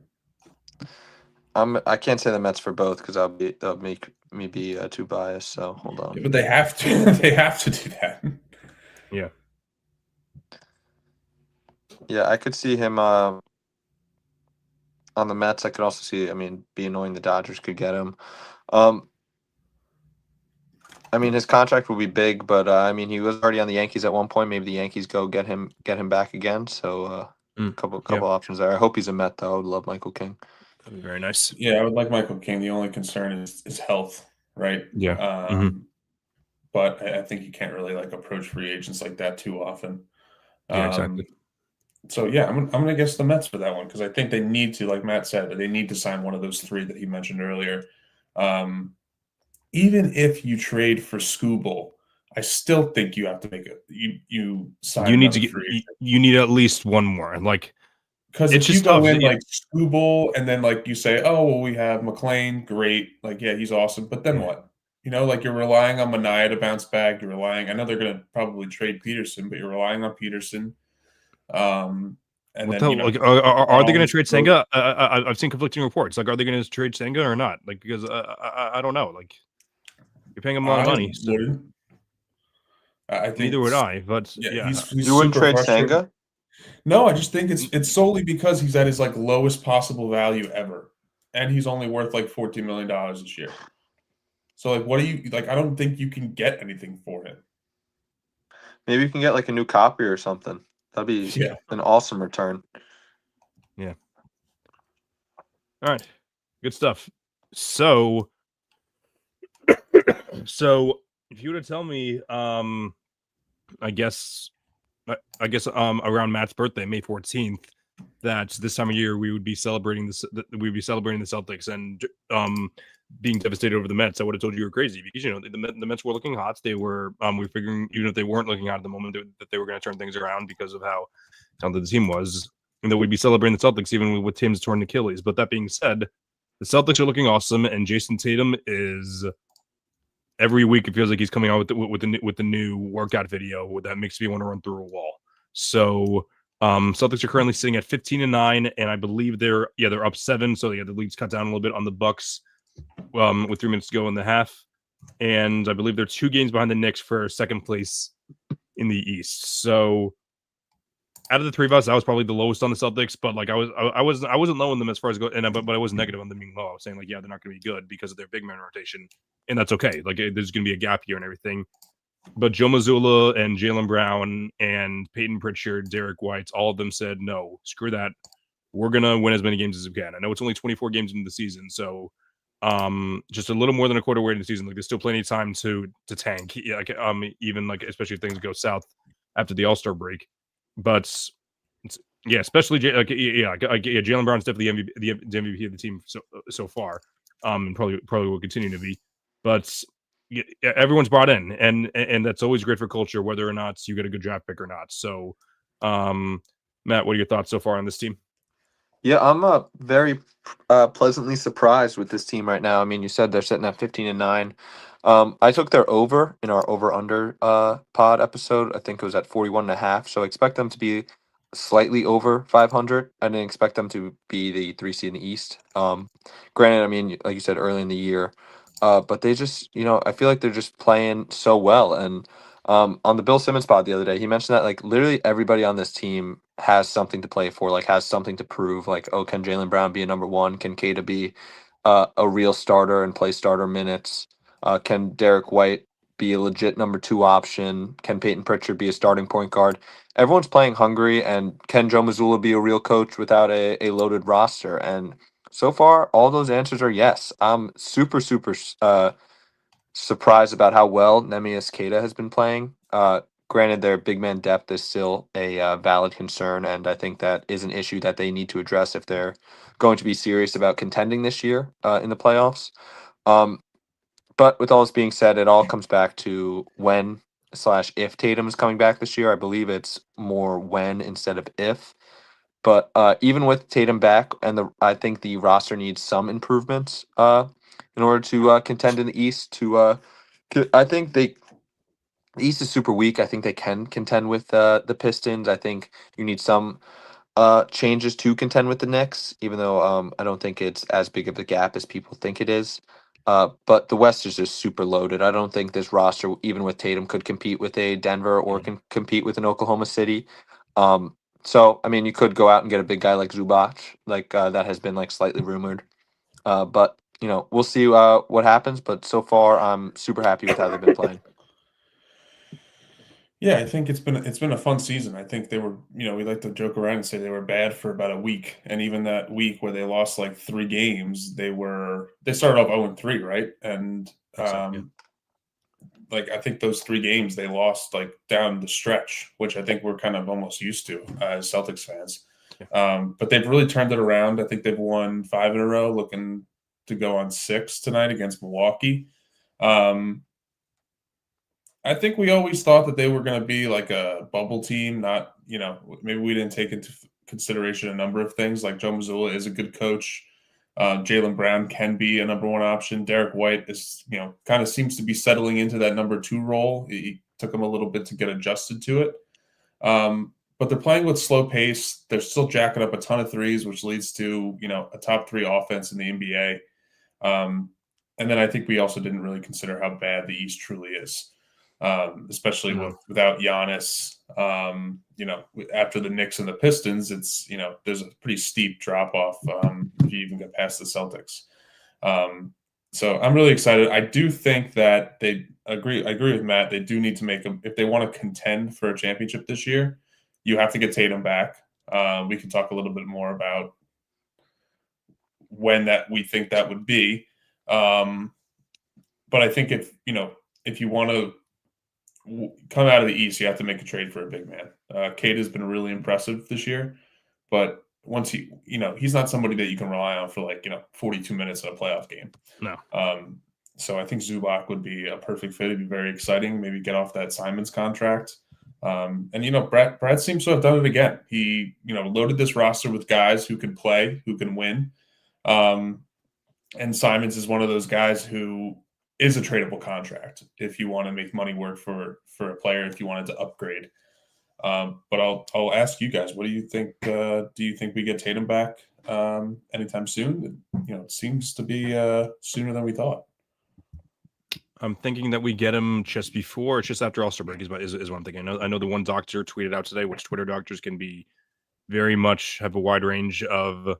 I can't say the Mets for both because that'll make me be too biased. So hold on. But they have to. They have to do that. Yeah. Yeah, I could see him on the Mets. I could also see, be annoying the Dodgers could get him. His contract will be big, but he was already on the Yankees at one point. Maybe the Yankees go get him back again. So couple options there. I hope he's a Met though. I would love Michael King. That'd be very nice. Yeah, I would like Michael King. The only concern is health, right? Yeah. But I think you can't really approach free agents like that too often. Yeah, exactly. So yeah, I'm gonna guess the Mets for that one because I think they need to, like Matt said, they need to sign one of those three that he mentioned earlier. Even if you trade for Skubal, I still think you have to make it. You sign. You need to get. You need at least one more. Because if you go in Skubal and then you say, oh well, we have McLean, great, yeah, he's awesome. But then what? You're relying on Manaea to bounce back. You're relying. I know they're going to probably trade Peterson, but you're relying on Peterson. And are they going to trade Senga? I've seen conflicting reports. Are they going to trade Senga or not? Because I don't know. You're paying him a lot of money. So. I think neither would I. But yeah, he's you wouldn't trade Senga? No, I just think it's solely because he's at his lowest possible value ever, and he's only worth $14 million this year. So what do you I don't think you can get anything for him. Maybe you can get a new copy or something. That'd be an awesome return. Yeah. All right. Good stuff. So if you were to tell me, I guess around Matt's birthday, May 14th, that this time of year we would be celebrating the Celtics and being devastated over the Mets, I would have told you were crazy because the Mets were looking hot. They were we were figuring even if they weren't looking hot at the moment that they were going to turn things around because of how talented the team was, and that we'd be celebrating the Celtics even with Tim's torn Achilles. But that being said, the Celtics are looking awesome, and Jason Tatum is. Every week it feels like he's coming out with the new workout video that makes me want to run through a wall. So Celtics are currently sitting at 15-9, and I believe they're up 7. So the lead's cut down a little bit on the Bucks with 3 minutes to go in the half, and I believe they're 2 games behind the Knicks for second place in the East. So out of the three of us, I was probably the lowest on the Celtics, but I wasn't low on them as far as but I was negative on them being low. I was saying they're not going to be good because of their big man rotation, and that's okay. There's going to be a gap here and everything. But Joe Mazzulla and Jaylen Brown and Peyton Pritchard, Derek White, all of them said no, screw that. We're gonna win as many games as we can. I know it's only 24 games into the season, so just a little more than a quarter way into the season. There's still plenty of time to tank. Even especially if things go south after the All-Star break. But especially Jaylen Brown's definitely the MVP of the team so far, and probably will continue to be. But everyone's brought in, and that's always great for culture, whether or not you get a good draft pick or not. So, Matt, what are your thoughts so far on this team? Yeah, I'm very pleasantly surprised with this team right now. You said they're sitting at 15-9. I took their over in our over/under pod episode. I think it was at 41.5. So I expect them to be slightly over 500. I didn't expect them to be the 3 seed in the East. Granted, like you said, early in the year, but they just, I feel like they're just playing so well. And on the Bill Simmons pod the other day, he mentioned that literally everybody on this team has something to play for, has something to prove. Can Jaylen Brown be a number 1? Can Kata be a real starter and play starter minutes? Can Derek White be a legit number 2 option? Can Peyton Pritchard be a starting point guard? Everyone's playing hungry, and can Joe Mazzulla be a real coach without a loaded roster? And so far, all those answers are yes. I'm super, super surprised about how well Neemias Queta has been playing. Granted, their big man depth is still a valid concern, and I think that is an issue that they need to address if they're going to be serious about contending this year in the playoffs. But with all this being said, it all comes back to when/if Tatum is coming back this year. I believe it's more when instead of if. But even with Tatum back, I think the roster needs some improvements in order to contend in the East. I think the East is super weak. I think they can contend with the Pistons. I think you need some changes to contend with the Knicks, even though I don't think it's as big of a gap as people think it is. But the West is just super loaded. I don't think this roster, even with Tatum, could compete with a Denver or can compete with an Oklahoma City. So, I mean, you could go out and get a big guy like Zubac, like that has been like slightly rumored. But we'll see what happens. But so far, I'm super happy with how they've been playing. Yeah, I think it's been a fun season. I think they were, we like to joke around and say they were bad for about a week, and even that week where they lost like 3 games, they started off 0-3, right? And like I think those 3 games they lost like down the stretch, which I think we're kind of almost used to as Celtics fans. But they've really turned it around. I think they've won 5 in a row, looking to go on 6 tonight against Milwaukee. I think we always thought that they were going to be like a bubble team, not, maybe we didn't take into consideration a number of things. Like Joe Mazzulla is a good coach. Jaylen Brown can be a number 1 option. Derek White is, kind of seems to be settling into that number 2 role. He took him a little bit to get adjusted to it. But they're playing with slow pace. They're still jacking up a ton of threes, which leads to, a top 3 offense in the NBA. And then I think we also didn't really consider how bad the East truly is. Especially without Giannis, after the Knicks and the Pistons, it's, there's a pretty steep drop off if you even get past the Celtics. So I'm really excited. I do think that I agree with Matt. They do need to make them, if they want to contend for a championship this year, you have to get Tatum back. We can talk a little bit more about when that we think that would be. But I think if you want to come out of the East, you have to make a trade for a big man. Cade has been really impressive this year, but once he's not somebody that you can rely on for 42 minutes in a playoff game. No. So I think Zubac would be a perfect fit. It'd be very exciting. Maybe get off that Simons contract. And Brad seems to have done it again. He loaded this roster with guys who can play, who can win. And Simons is one of those guys who is a tradable contract if you want to make money work for a player, if you wanted to upgrade. But I'll ask you guys, what do you think? Do you think we get Tatum back anytime soon? It seems to be sooner than we thought. I'm thinking that we get him just after All-Star break is what I'm thinking. I know the one doctor tweeted out today, which Twitter doctors can be very much have a wide range of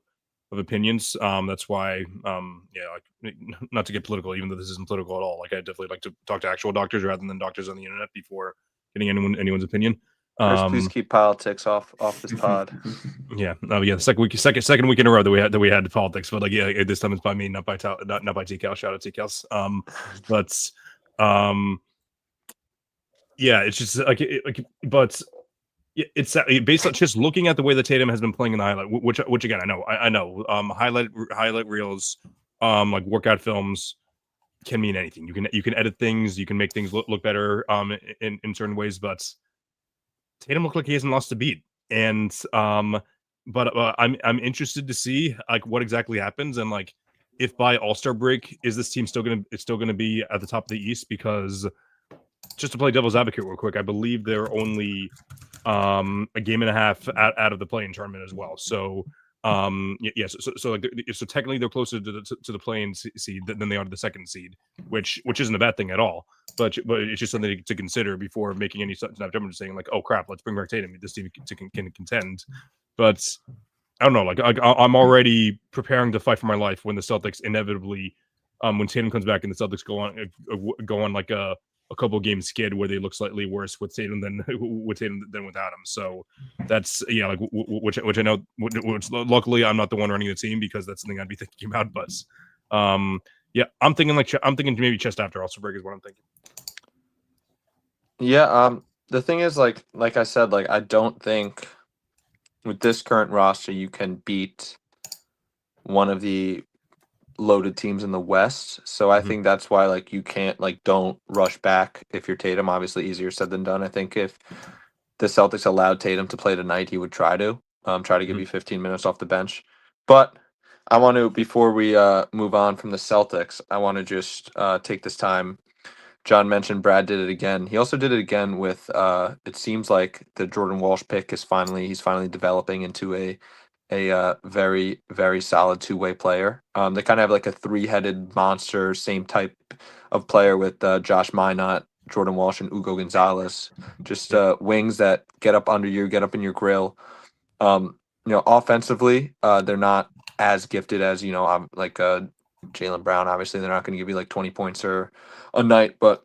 opinions. That's why, not to get political, even though this isn't political at all. Like I definitely like to talk to actual doctors rather than doctors on the internet before getting anyone's opinion. Please keep politics off this pod. Yeah. The second week in a row that we had politics, but this time it's by me, not by TCal. Shout out TCals. It's just but. It's based on just looking at the way that Tatum has been playing in the highlight, which again I know. Highlight reels, like workout films, can mean anything. You can edit things, you can make things look better in certain ways. But Tatum looked like he hasn't lost a beat, and but I'm interested to see like what exactly happens, and like if by All-Star break is this team still gonna be at the top of the East? Because just to play devil's advocate real quick, I believe they're only a game and a half out of the play-in tournament as well. So so technically they're closer to the play-in seed than they are to the second seed, which isn't a bad thing at all. But it's just something to consider before making any such judgment, saying like, oh crap, let's bring back Tatum. This team can contend. But I don't know. Like I'm already preparing to fight for my life when the Celtics inevitably, when Tatum comes back and the Celtics go on like a couple game skid where they look slightly worse with Tatum than without him. So that's which I know. Which luckily I'm not the one running the team because that's something I'd be thinking about. But I'm thinking maybe just after All-Star break is what I'm thinking. Yeah. The thing is, like I said, like I don't think with this current roster you can beat one of the loaded teams in the West. So I think that's why like you can't don't rush back if you're Tatum. Obviously easier said than done. I think if the Celtics allowed Tatum to play tonight, he would try to give you 15 minutes off the bench. But I want to, before we move on from the Celtics, I want to just take this time John mentioned Brad did it again. He also did it again with it seems like the Jordan Walsh pick is he's finally developing into a very, very solid two-way player. They kind of have like a three-headed monster, same type of player with Josh Minot, Jordan Walsh, and Ugo Gonzalez. Just wings that get up under you, get up in your grill. Offensively, they're not as gifted as like Jaylen Brown. Obviously, they're not going to give you like 20 points or a night, but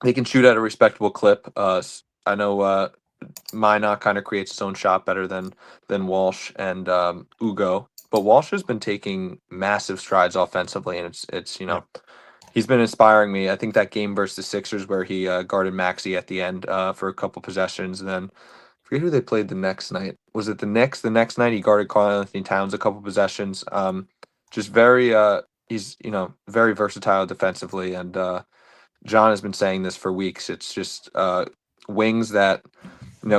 they can shoot at a respectable clip. I know Minot kind of creates his own shot better than Walsh and Ugo, but Walsh has been taking massive strides offensively, and it's he's been inspiring me. I think that game versus the Sixers where he guarded Maxey at the end for a couple possessions, and then I forget who they played the next night. Was it the Knicks? The next night he guarded Karl Anthony Towns a couple possessions. Just very he's very versatile defensively, and John has been saying this for weeks. It's just wings that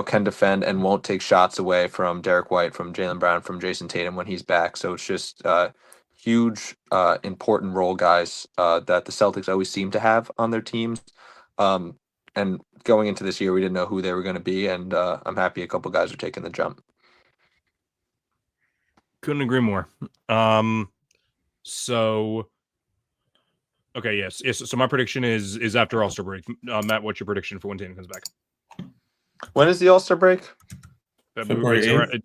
can defend and won't take shots away from Derek White, from Jaylen Brown, from Jason Tatum when he's back. So it's just huge, important role guys that the Celtics always seem to have on their teams. And going into this year, we didn't know who they were going to be, and I'm happy a couple guys are taking the jump. Couldn't agree more. So, okay, yes. So my prediction is after All-Star break. Matt, what's your prediction for when Tatum comes back? When is the All-Star break? February 8th?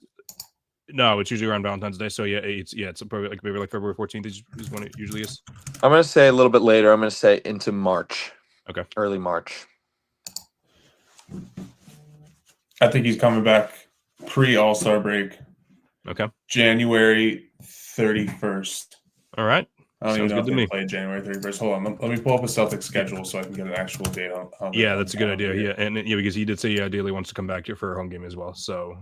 No, it's usually around Valentine's Day. So it's probably maybe like February 14th is when it usually is. I'm going to say a little bit later. I'm going to say into March. Okay. Early March. I think he's coming back pre-All-Star break. Okay. January 31st. All right. I don't even Sounds know good if to they me. play January 31st. Hold on. Let me pull up a Celtics schedule so I can get an actual date on Yeah, that's a good idea. Yeah, and because he did say he ideally wants to come back here for a home game as well. So,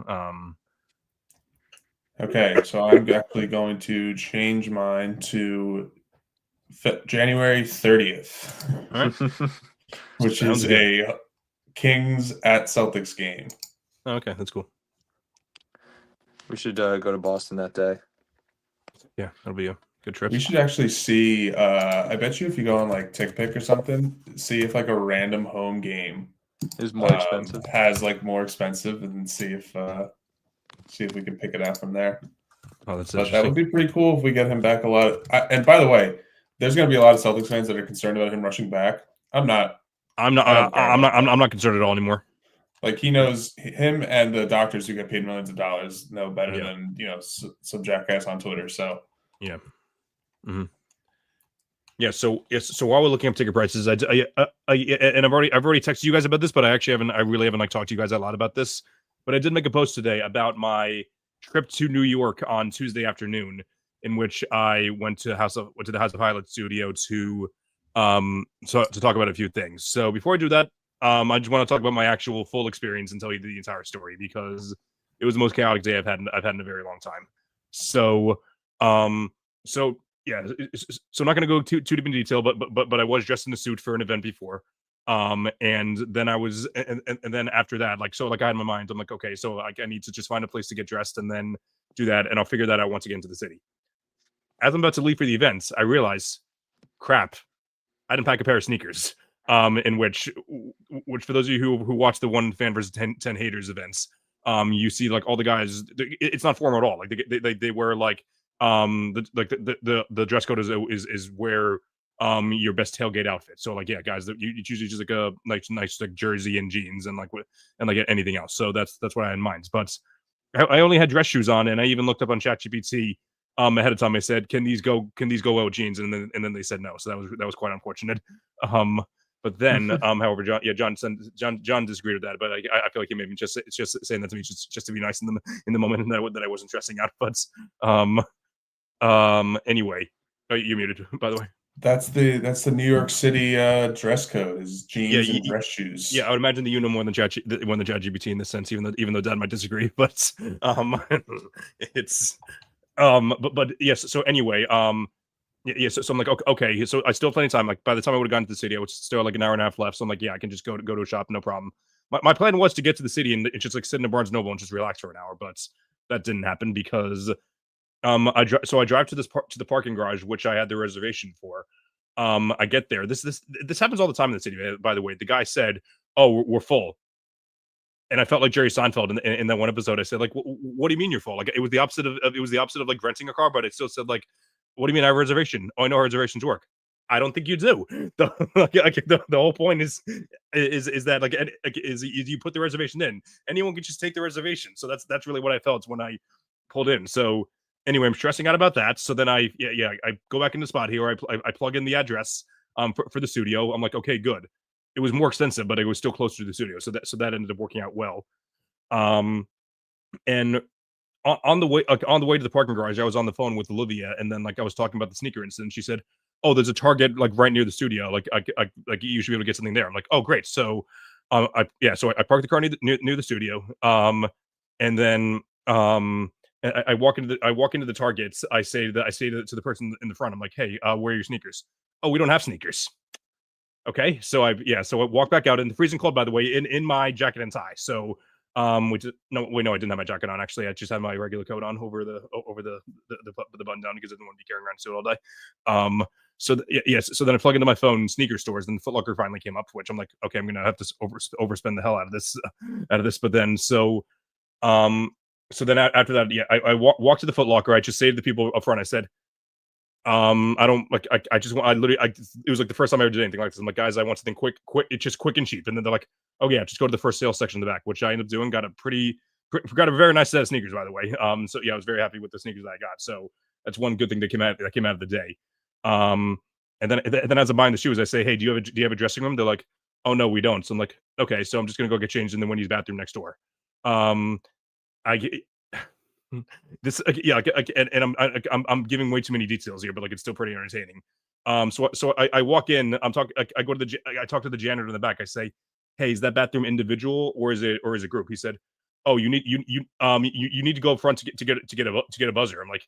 Okay, so I'm actually going to change mine to January 30th, all right. which Sounds is good. a Kings at Celtics game. Okay, that's cool. We should go to Boston that day. Yeah, that'll be a good trip. We should actually see. I bet you if you go on like TickPick or something, see if like a random home game Is more expensive. has like more expensive, and see if we can pick it out from there. Oh, that's But interesting. that would be pretty cool if we get him back a lot. And by the way, there's going to be a lot of Celtics fans that are concerned about him rushing back. I'm not. I'm not concerned at all anymore. Like he knows him and the doctors who get paid millions of dollars know better Yeah. than some jackass on Twitter. So yeah. Mm-hmm. Yeah. So while we're looking up ticket prices, and I've already texted you guys about this, but I really haven't like talked to you guys a lot about this. But I did make a post today about my trip to New York on Tuesday afternoon, in which I went to the House of Highlights studio to talk about a few things. So before I do that, I just want to talk about my actual full experience and tell you the entire story because it was the most chaotic day I've had in a very long time. So yeah, so I'm not going to go too deep into detail, but I was dressed in a suit for an event before. And then and then after that, I had in my mind, I'm like, okay, so I need to just find a place to get dressed and then do that, and I'll figure that out once I get into the city. As I'm about to leave for the event, I realize, crap, I didn't pack a pair of sneakers. In which for those of you who watch the 1 fan versus 10 haters events, you see like all the guys. It's not formal at all. Like they wear like the dress code is where your best tailgate outfit. So like, yeah, guys, it's usually just like a nice like jersey and jeans and like anything else. So that's what I had in mind. But I only had dress shoes on, and I even looked up on ChatGPT ahead of time. I said, can these go well with jeans? And then they said no. So that was quite unfortunate. But then, however, John disagreed with that. But I feel like he maybe just saying that to me just to be nice in the moment, and that I wasn't stressing out. But anyway, you're muted, by the way. that's the New York City dress code is jeans and dress shoes. Yeah, I would imagine that you know more than ChatGPT in this sense, even though Dad might disagree. But it's but yes. So anyway, yeah. So I'm like, okay. So I still have plenty of time. Like by the time I would have gotten to the city, I was still like an hour and a half left. So I'm like, yeah, I can just go to a shop, no problem. My plan was to get to the city and just like sit in a Barnes Noble and just relax for an hour, but that didn't happen because I drive to the parking garage, which I had the reservation for, I get there. This happens all the time in the city. By the way, the guy said, "Oh, we're full," and I felt like Jerry Seinfeld in that one episode. I said, "Like, what do you mean you're full?" Like, it was the opposite of like renting a car, but it still said like, "What do you mean I have a reservation? Oh, I know how reservations work." I don't think you do. The whole point is that is you put the reservation in. Anyone can just take the reservation. So that's really what I felt when I pulled in. So anyway, I'm stressing out about that. So then I go back into Spot Hero. I plug in the address for the studio. I'm like, okay, good. It was more extensive, but it was still closer to the studio. So that ended up working out well. And on the way to the parking garage, I was on the phone with Olivia, and then like I was talking about the sneaker incident. She said, "Oh, there's a Target like right near the studio. Like you should be able to get something there." I'm like, "Oh, great." So, so I parked the car near the studio. And then I walk into the Targets. I say to the person in the front, I'm like, "Hey, where are your sneakers?" "Oh, we don't have sneakers." Okay, so I walk back out in the freezing cold, by the way, in my jacket and tie. So which no, I didn't have my jacket on. Actually, I just had my regular coat on over the button down because I didn't want to be carrying around a suit all day. So then I plug into my phone sneaker stores, and Foot Locker finally came up, which I'm like, okay, I'm gonna have to overspend the hell out of this. But then so then after that, I walk to the Foot Locker. I just say to the people up front, I said, I don't like. I just want. I literally. It was like the first time I ever did anything like this. I'm like, guys, I want something quick. It's just quick and cheap. And then they're like, oh yeah, just go to the first sales section in the back, which I ended up doing. Got a very nice set of sneakers, by the way. So yeah, I was very happy with the sneakers that I got. So that's one good thing that came out of the day. And then as I'm buying the shoes, I say, hey, do you have a dressing room? They're like, oh no, we don't. So I'm like, okay, so I'm just gonna go get changed in the Wendy's bathroom next door. I get this and I'm giving way too many details here, but like it's still pretty entertaining. So I walk in, I talk to the janitor in the back. I say, hey, is that bathroom individual or is it group? He said, oh, you need to go up front to get a buzzer. I'm like,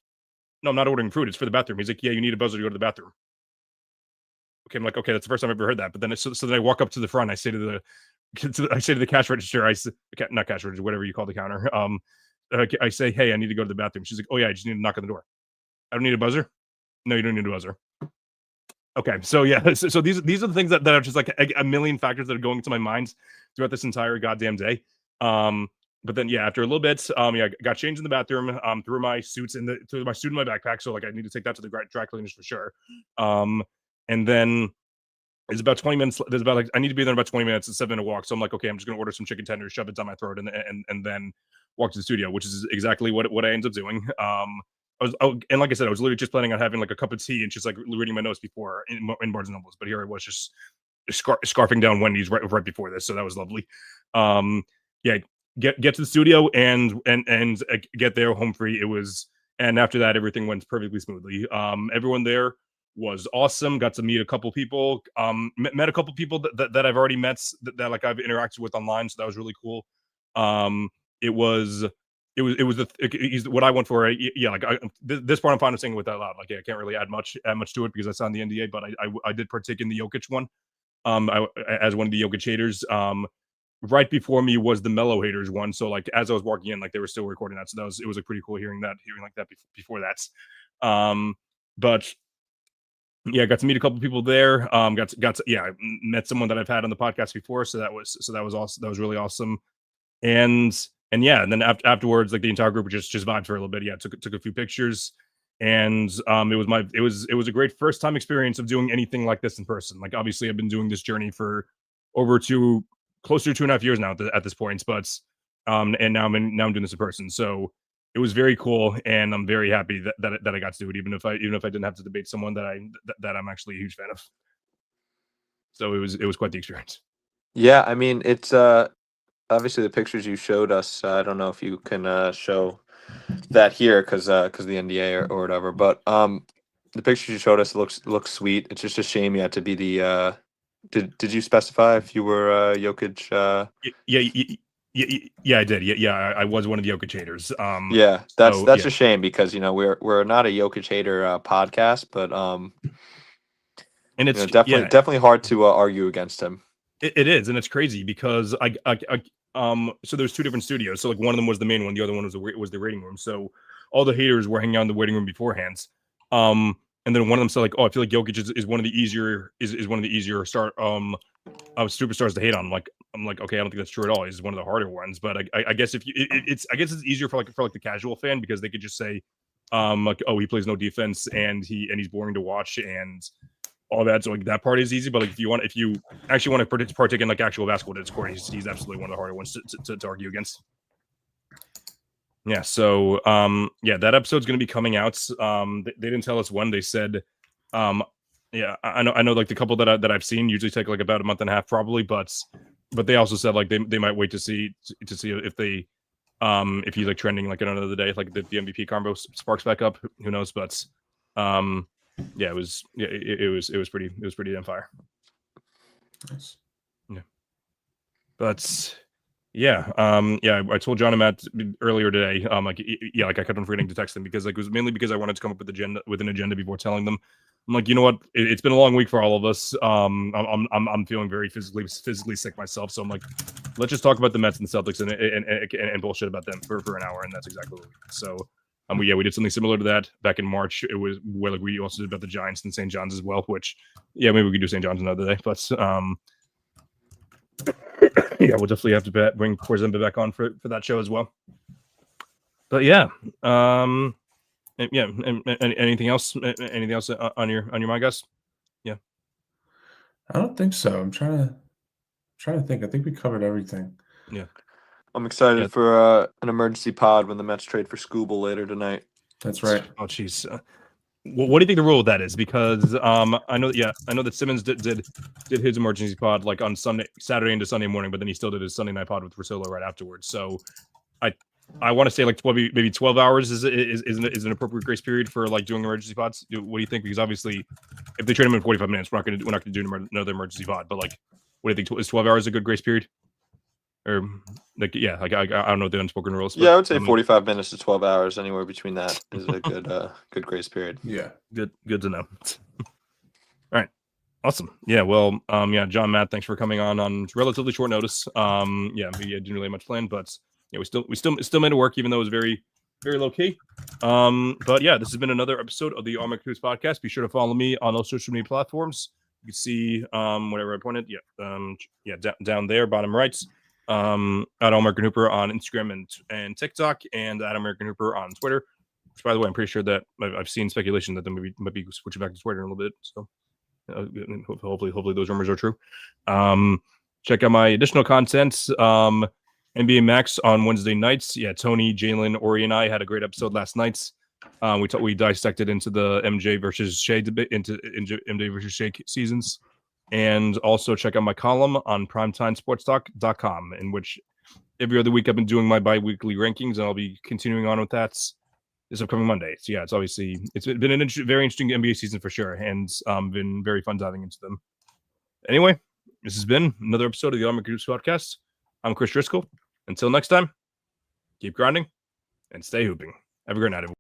no, I'm not ordering food. It's for the bathroom. He's like, yeah, you need a buzzer to go to the bathroom. Okay, I'm like, okay, that's the first time I've ever heard that. But then so then I walk up to the front. I say to the cash register, not cash register, whatever you call the counter. I say, hey, I need to go to the bathroom. She's like, oh yeah, I just need to knock on the door. I don't need a buzzer. No, you don't need a buzzer. Okay, so yeah, so these are the things that are just like a million factors that are going into my mind throughout this entire goddamn day. But then yeah, after a little bit, I got changed in the bathroom. Threw my suit in my backpack, so like I need to take that to the dry cleaners for sure. And then it's about 20 minutes. There's about like I need to be there in about 20 minutes. It's a 7-minute walk. So I'm like, okay, I'm just gonna order some chicken tenders, shove it down my throat, and then walk to the studio, which is exactly what I ended up doing. And like I said, I was literally just planning on having like a cup of tea and just like reading my notes before in Barnes and Nobles, but here I was just scarfing down Wendy's right before this, so that was lovely. Yeah, get to the studio and get there home free. It was, and after that, everything went perfectly smoothly. Everyone there was awesome. Got to meet a couple people. Met a couple people that I've already met that like I've interacted with online, so that was really cool. It was what I went for. Yeah, like this part I'm fine with saying it with that loud. Like, yeah, I can't really add much to it because I signed the NDA, but I did partake in the Jokic one. As one of the Jokic haters. Right before me was the Mellow haters one. So like as I was walking in, like they were still recording that. So it was like pretty cool hearing like that before that. But yeah, I got to meet a couple people there. Got to met someone that I've had on the podcast before. So that was awesome. That was really awesome. And yeah, and then afterwards, like the entire group just vibed for a little bit. Yeah, took a few pictures, and it was a great first time experience of doing anything like this in person. Like obviously, I've been doing this journey for closer to 2.5 years now at this point, but and now I'm doing this in person. So it was very cool, and I'm very happy that I got to do it, even if I didn't have to debate someone that I'm actually a huge fan of. So it was quite the experience. Yeah, I mean, it's obviously the pictures you showed us. I don't know if you can show that here because the NDA or whatever. But the pictures you showed us looks sweet. It's just a shame you had to be the. Did you specify if you were Jokic? Yeah, I did. Yeah, I was one of the Jokic haters. Yeah, that's a shame because we're not a Jokic hater podcast, but and it's definitely hard to argue against him. It is, and it's crazy because so there's two different studios. So like one of them was the main one, the other one was the waiting room. So all the haters were hanging out in the waiting room beforehand. And And then one of them said like, "Oh, I feel like Jokic is one of the easier superstars to hate on." I'm like, okay, I don't think that's true at all. He's one of the harder ones. But I guess if you, I guess it's easier for the casual fan because they could just say, like, oh, he plays no defense and he's boring to watch and all that. So like that part is easy. But like if you actually want to partake in like actual basketball discord, he's absolutely one of the harder ones to argue against. Yeah. So that episode's going to be coming out. They didn't tell us when. They said, yeah, I know like the couple that I've seen usually take like about a month and a half probably, but they also said like they might wait to see if they if he's like trending like another day, like the MVP combo sparks back up. Who knows? But it was pretty damn fire. Nice. Yeah. But yeah, I told John and Matt earlier today, like I kept on forgetting to text them because like it was mainly because I wanted to come up with an agenda before telling them. I'm like, you know what? It's been a long week for all of us. I'm feeling very physically sick myself, so I'm like, let's just talk about the Mets and the Celtics and bullshit about them for an hour, and that's exactly what we did. So, we did something similar to that back in March. It was where like we also did about the Giants and St. John's as well. Which, maybe we could do St. John's another day, but we'll definitely have to bring Porzimba back on for that show as well. But yeah, anything else? Anything else on your mind, guys? Yeah, I don't think so. I'm trying to think. I think we covered everything. Yeah, I'm excited for an emergency pod when the Mets trade for Scooble later tonight. That's right. Oh, jeez. What do you think the rule of that is? Because I know that Simmons did his emergency pod like on Saturday into Sunday morning, but then he still did his Sunday night pod with Rosillo right afterwards. So I want to say like maybe 12 hours is an appropriate grace period for like doing emergency pods. What do you think? Because obviously, if they trade him in 45 minutes, we're not going to do another emergency pod. But like, what do you think? Is 12 hours a good grace period? Or like, I don't know the unspoken rules. Yeah, I would say 45 minutes to 12 hours. Anywhere between that is a good grace period. Yeah, good to know. All right, awesome. Yeah, well, John, Matt, thanks for coming on relatively short notice. We didn't really have much planned, but we still made it work, even though it was very, very low key. But yeah, this has been another episode of the All American Hoops podcast. Be sure to follow me on those social media platforms. You can see whatever I pointed. Down there, bottom right. At All American Hooper on Instagram and TikTok, and at American Hooper on Twitter. Which, by the way, I'm pretty sure that I've seen speculation that they might be switching back to Twitter in a little bit. So hopefully those rumors are true. Check out my additional content. NBA Max on Wednesday nights. Yeah, Tony, Jalen, Ori, and I had a great episode last night. We dissected into the MJ versus Shea debate, into MJ versus Shea seasons. And also check out my column on primetimesportstalk.com, in which every other week I've been doing my bi-weekly rankings, and I'll be continuing on with that this upcoming Monday. So yeah, it's been a very interesting NBA season for sure, and been very fun diving into them. Anyway, this has been another episode of the All American Hoops podcast. I'm Chris Driscoll. Until next time, keep grinding and stay hooping. Have a great night, everyone.